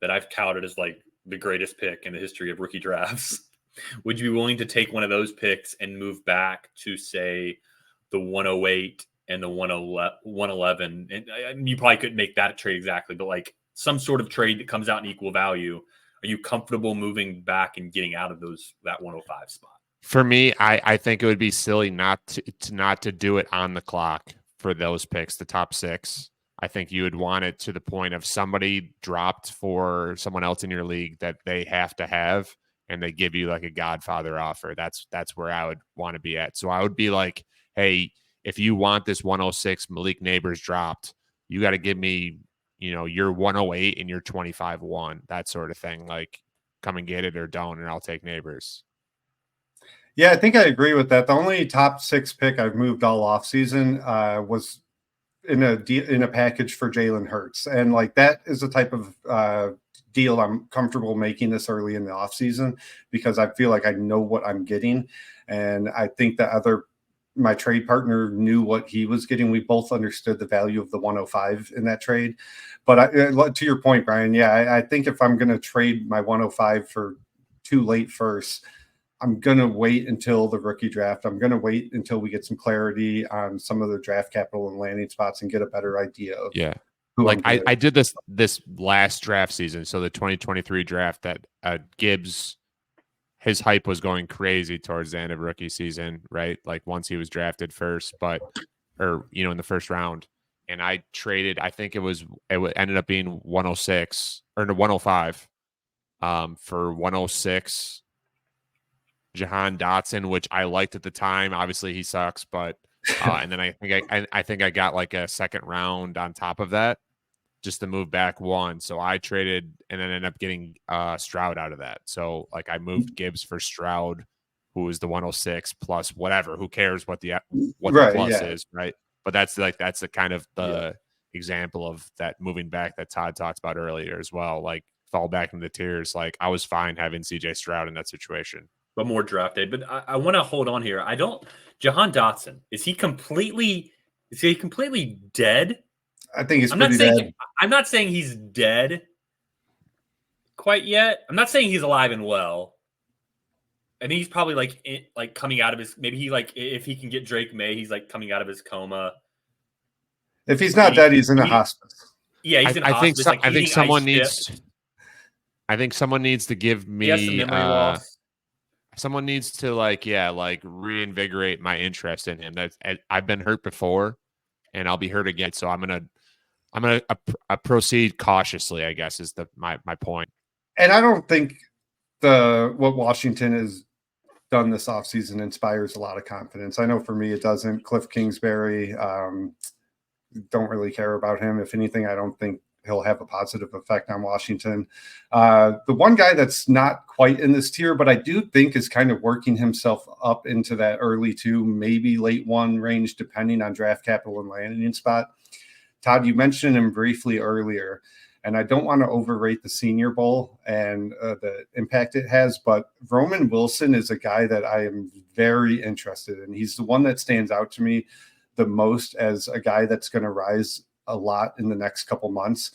A: that I've touted as like the greatest pick in the history of rookie drafts. Would you be willing to take one of those picks and move back to, say, the 108 and the 111? And you probably couldn't make that trade exactly, but like some sort of trade that comes out in equal value. Are you comfortable moving back and getting out of that 105 spot?
C: For me, I think it would be silly not to do it on the clock for those picks, the top 6. I think you would want it to the point of somebody dropped for someone else in your league that they have to have, and they give you like a Godfather offer. That's where I would want to be at. So I would be like, hey, if you want this 106 Malik Nabers dropped, you got to give me, your 108 and your 25-1, that sort of thing. Like, come and get it or don't, and I'll take Nabers.
D: Yeah, I think I agree with that. The only top 6 pick I've moved all offseason was in a package for Jalen Hurts. And like that is the type of deal I'm comfortable making this early in the offseason because I feel like I know what I'm getting. And I think that my trade partner knew what he was getting. We both understood the value of the 105 in that trade. But to your point, Brian, yeah, I think if I'm going to trade my 105 for 2 late firsts, I'm going to wait until the rookie draft. I'm going to wait until we get some clarity on some of the draft capital and landing spots and get a better idea of who
C: like I did this last draft season. So the 2023 draft that Gibbs, his hype was going crazy towards the end of rookie season, right? Like once he was drafted first, in the first round. And I traded, I think it ended up being 106 or no, 105 for 106 Jahan Dotson, which I liked at the time. Obviously, he sucks, but and then I think I got like a second round on top of that just to move back 1. So I traded and then ended up getting Stroud out of that. So like I moved Gibbs for Stroud, who was the 106 plus whatever. Who cares what the plus is, right? But that's the kind of the example of that moving back that Todd talked about earlier as well. Like fall back into tiers. Like I was fine having CJ Stroud in that situation.
A: But more drafted. But I want to hold on here. Jahan Dotson, is he completely dead?
D: I think he's pretty dead.
A: I'm not saying he's dead quite yet. I'm not saying he's alive and well. I think he's probably like coming out of his, maybe he if he can get Drake May, he's like coming out of his coma.
D: If he's not dead, he's in a hospice.
A: Yeah, he's in a hospice.
C: I think someone needs to give me
A: some memory loss.
C: Someone needs to reinvigorate my interest in him. I've been hurt before, and I'll be hurt again. So I'm gonna proceed cautiously, I guess, is my point. And
D: I don't think what Washington has done this offseason inspires a lot of confidence. I know for me it doesn't. Cliff Kingsbury, don't really care about him. If anything, I don't think he'll have a positive effect on Washington. The one guy that's not quite in this tier, but I do think is kind of working himself up into that early 2, maybe late 1 range, depending on draft capital and landing spot. Todd, you mentioned him briefly earlier, and I don't want to overrate the Senior Bowl and the impact it has, but Roman Wilson is a guy that I am very interested in. He's the one that stands out to me the most as a guy that's going to rise a lot in the next couple months.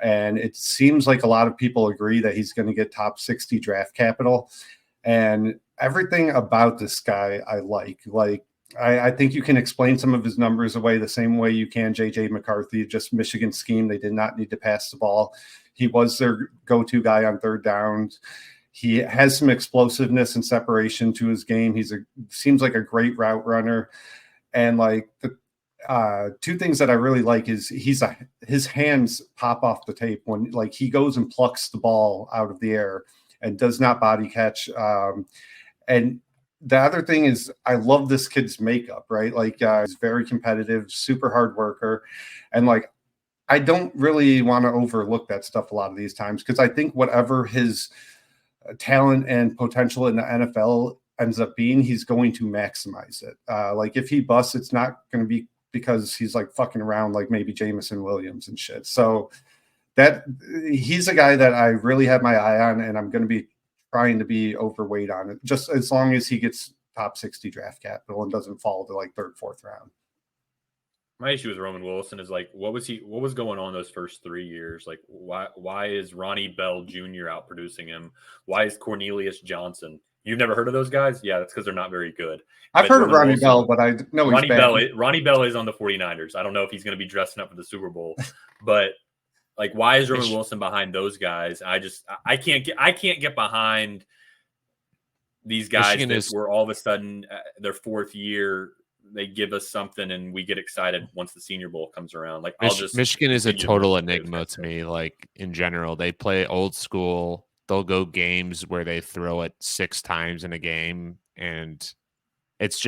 D: And it seems like a lot of people agree that he's going to get top 60 draft capital. And everything about this guy I like. I think you can explain some of his numbers away the same way you can J.J. McCarthy, just Michigan scheme. They did not need to pass the ball. He was their go-to guy on third downs. He has some explosiveness and separation to his game. Seems like a great route runner. And the 2 things that I really like is his hands pop off the tape when he goes and plucks the ball out of the air and does not body catch. And the other thing is I love this kid's makeup, right? He's very competitive, super hard worker. And I don't really want to overlook that stuff a lot of these times because I think whatever his talent and potential in the NFL ends up being, he's going to maximize it. If he busts, it's not going to be because he's fucking around maybe Jameson Williams and shit. So that he's a guy that I really have my eye on, and I'm going to be trying to be overweight on it, just as long as he gets top 60 draft capital and doesn't fall to 3rd, 4th round.
A: My issue with Roman Wilson is like, what was going on those first 3 years? Like, why is Ronnie Bell Jr. out producing him? Why is Cornelius Johnson? You've never heard of those guys? Yeah, that's because they're not very good.
D: I've heard of Ronnie Bell, but I know he's bad.
A: Ronnie Bell is on the 49ers. I don't know if he's going to be dressing up for the Super Bowl, but like, why is Roman Wilson behind those guys? I can't get behind these guys were all of a sudden their fourth year. They give us something and we get excited once the Senior Bowl comes around. Like,
C: Michigan is a total enigma to me. Like, in general, they play old school. They'll go games where they throw it 6 times in a game, and it's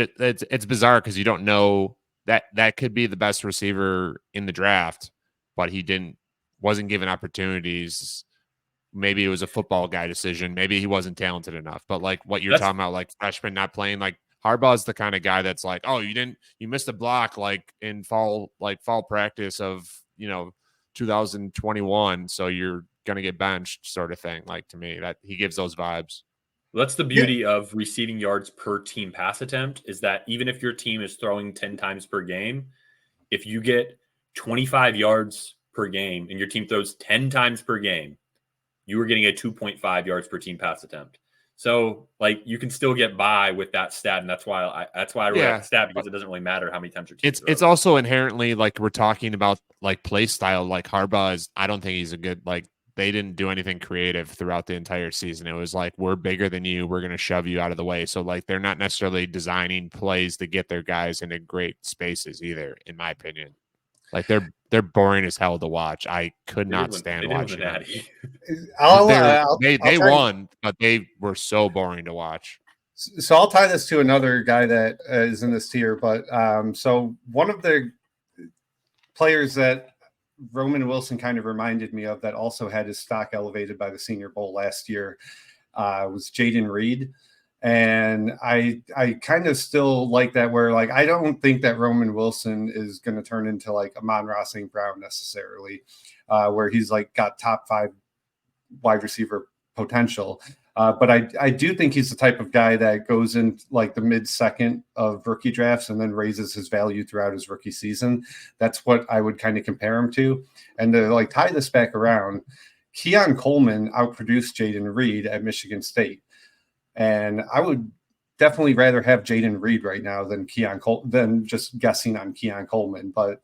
C: bizarre because you don't know that could be the best receiver in the draft, but he wasn't given opportunities. Maybe it was a football guy decision. Maybe he wasn't talented enough. But like what you're talking about, like freshman not playing, like Harbaugh's the kind of guy that's like, oh, you missed a block like in fall practice of 2021, so you're gonna get benched, sort of thing. Like, to me, that he gives those vibes.
A: That's the beauty of receiving yards per team pass attempt, is that even if your team is throwing 10 times per game, if you get 25 yards per game and your team throws 10 times per game, you are getting a 2.5 yards per team pass attempt. So, like, you can still get by with that stat, and that's why I wrote that stat, because it doesn't really matter how many times your team throws.
C: It's also inherently, like, we're talking about like play style. Like, Harbaugh is, I don't think he's a good, like, they didn't do anything creative throughout the entire season. It was like, we're bigger than you, we're going to shove you out of the way. So, like, they're not necessarily designing plays to get their guys into great spaces either, in my opinion. Like, they're boring as hell to watch. I could not stand watching them. They won, but they were so boring to watch.
D: So I'll tie this to another guy that is in this tier. But so one of the players that Roman Wilson kind of reminded me of that also had his stock elevated by the Senior Bowl last year was Jayden Reed. And I kind of still like that, where like I don't think that Roman Wilson is going to turn into like Amon-Ra St. Brown necessarily, where he's like got top 5 wide receiver potential. But I do think he's the type of guy that goes in like the mid-second of rookie drafts and then raises his value throughout his rookie season. That's what I would kind of compare him to. And to like tie this back around, Keon Coleman outproduced Jayden Reed at Michigan State. And I would definitely rather have Jayden Reed right now than than just guessing on Keon Coleman. But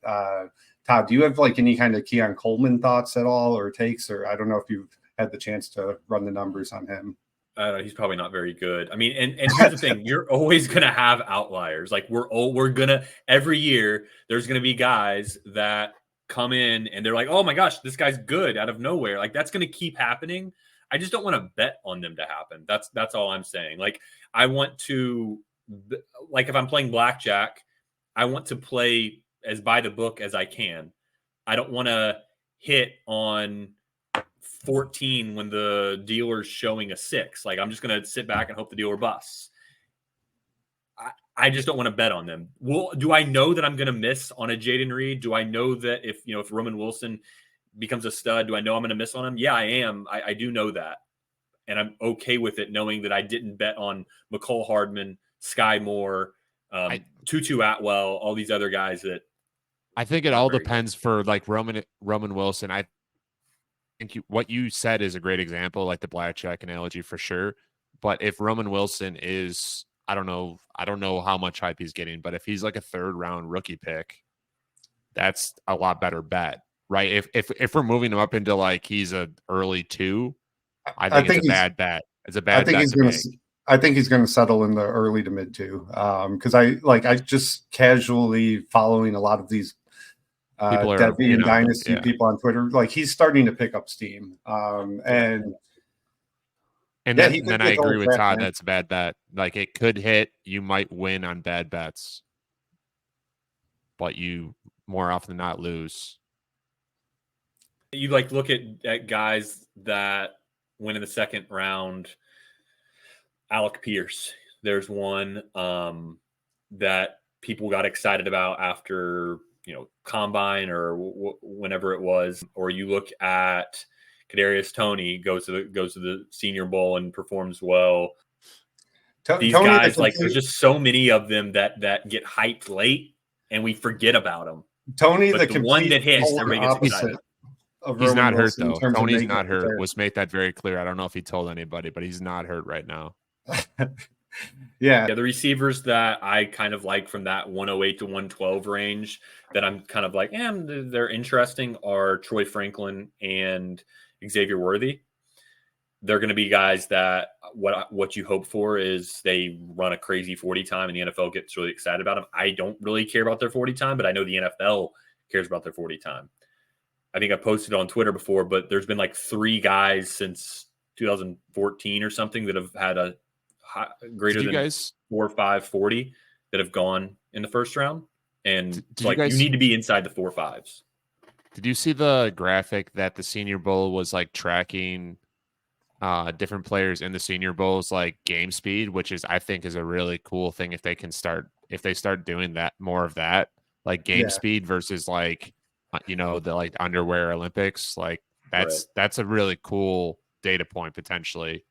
D: Todd, do you have like any kind of Keon Coleman thoughts at all or takes? Or I don't know if you've had the chance to run the numbers on him.
A: I don't know. He's probably not very good. I mean, and here's the thing: you're always gonna have outliers. Like we're gonna every year there's gonna be guys that come in and they're like, oh my gosh, this guy's good out of nowhere. Like that's gonna keep happening. I just don't want to bet on them to happen. That's all I'm saying. Like I want to, like if I'm playing blackjack, I want to play as by the book as I can. I don't want to hit on 14 when the dealer's showing a 6. Like I'm just going to sit back and hope the dealer busts. I just don't want to bet on them. Well, do I know that I'm going to miss on a Jayden Reed? Do I know that if Roman Wilson becomes a stud, do I know I'm going to miss on him? Yeah, I am. I do know that. And I'm okay with it, knowing that I didn't bet on McCole Hardman, Sky Moore, Tutu Atwell, all these other guys that.
C: I think it all depends for like Roman Wilson. I think what you said is a great example, like the blackjack analogy for sure. But if Roman Wilson is, I don't know how much hype he's getting, but if he's like a 3rd round rookie pick, that's a lot better bet. Right. If we're moving him up into like he's a early 2, I think it's a bad bet. It's a bad bet.
D: I think he's going to settle in the early to mid 2. Because I just casually following a lot of these Debbie and Dynasty people on Twitter. Like he's starting to pick up steam. And
C: then I agree with Todd. That's a bad bet. Like it could hit. You might win on bad bets, but you more often than not lose.
A: You like look at guys that went in the 2nd round. Alec Pierce, there's one that people got excited about after combine or whenever it was. Or you look at Kadarius Toney goes to the Senior Bowl and performs well. These guys, like there's just so many of them that get hyped late and we forget about them.
D: Tony,
A: But the one that hits,
D: polar
A: everybody gets
D: opposite
A: excited.
D: of
C: He's
D: Roman
C: not hurt
D: Wilson in
C: though.
D: terms of
C: Tony's
D: makeup
C: not hurt.
D: there.
C: Was made that very clear. I don't know if he told anybody, but he's not hurt right now.
D: Yeah.
A: The receivers that I kind of like from that 108 to 112 range that I'm kind of like, they're interesting are Troy Franklin and Xavier Worthy. They're going to be guys that what you hope for is they run a crazy 40 time and the NFL gets really excited about them. I don't really care about their 40 time, but I know the NFL cares about their 40 time. I think I posted on Twitter before, but there's been like 3 guys since 2014 or something that have had a greater than 4, 5, 40 that have gone in the first round. And you need to be inside the 4 5s.
C: Did you see the graphic that the Senior Bowl was like tracking different players in the Senior Bowl's like game speed, which is I think is a really cool thing if they start doing that, more of that, like game speed versus like the like underwear Olympics, like that's a really cool data point potentially.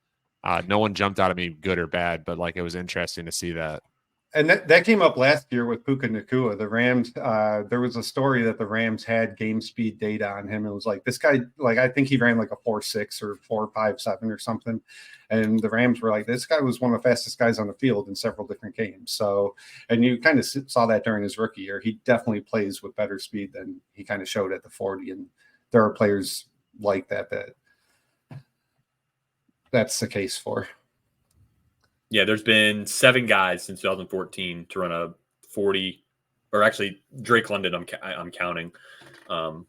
C: No one jumped out at me good or bad, but like it was interesting to see that.
D: And that came up last year with Puka Nacua. The Rams, there was a story that the Rams had game speed data on him. It was like, this guy, like, I think he ran like a 4.6 or 4.57 or something. And the Rams were like, this guy was one of the fastest guys on the field in several different games. So, and you kind of saw that during his rookie year. He definitely plays with better speed than he kind of showed at the 40. And there are players like that's the case for.
A: Yeah, there's been 7 guys since 2014 to run a 40, or actually Drake London. I'm counting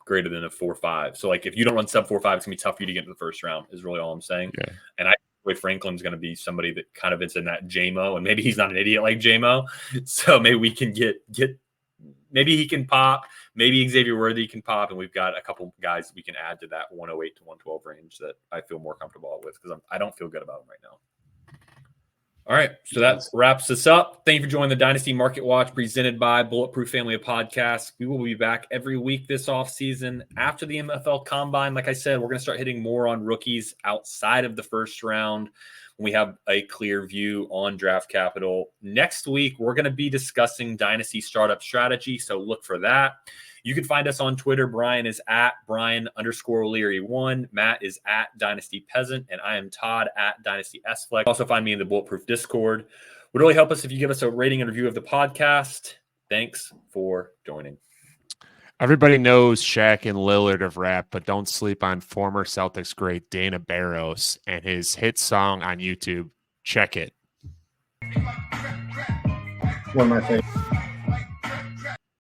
A: greater than a 4.5. So like if you don't run sub 4.5, it's gonna be tough for you to get into the first round. Is really all I'm saying.
C: Yeah.
A: And I think Franklin's gonna be somebody that kind of is in that JMO, and maybe he's not an idiot like JMO. So maybe we can get maybe he can pop. Maybe Xavier Worthy can pop, and we've got a couple guys we can add to that 108 to 112 range that I feel more comfortable with because I don't feel good about them right now. All right, so that wraps us up. Thank you for joining the Dynasty Market Watch presented by Bulletproof Family of Podcasts. We will be back every week this offseason after the NFL Combine. Like I said, we're going to start hitting more on rookies outside of the first round when we have a clear view on draft capital. Next week, we're going to be discussing Dynasty Startup Strategy, so look for that. You can find us on Twitter. Brian is at Brian_O'Leary1. Matt is at Dynasty Peasant. And I am Todd at Dynasty SFlex. Also find me in the Bulletproof Discord. Would really help us if you give us a rating and review of the podcast. Thanks for joining.
C: Everybody knows Shaq and Lillard of rap, but don't sleep on former Celtics great Dana Barros and his hit song on YouTube. Check it.
D: One of my favorites.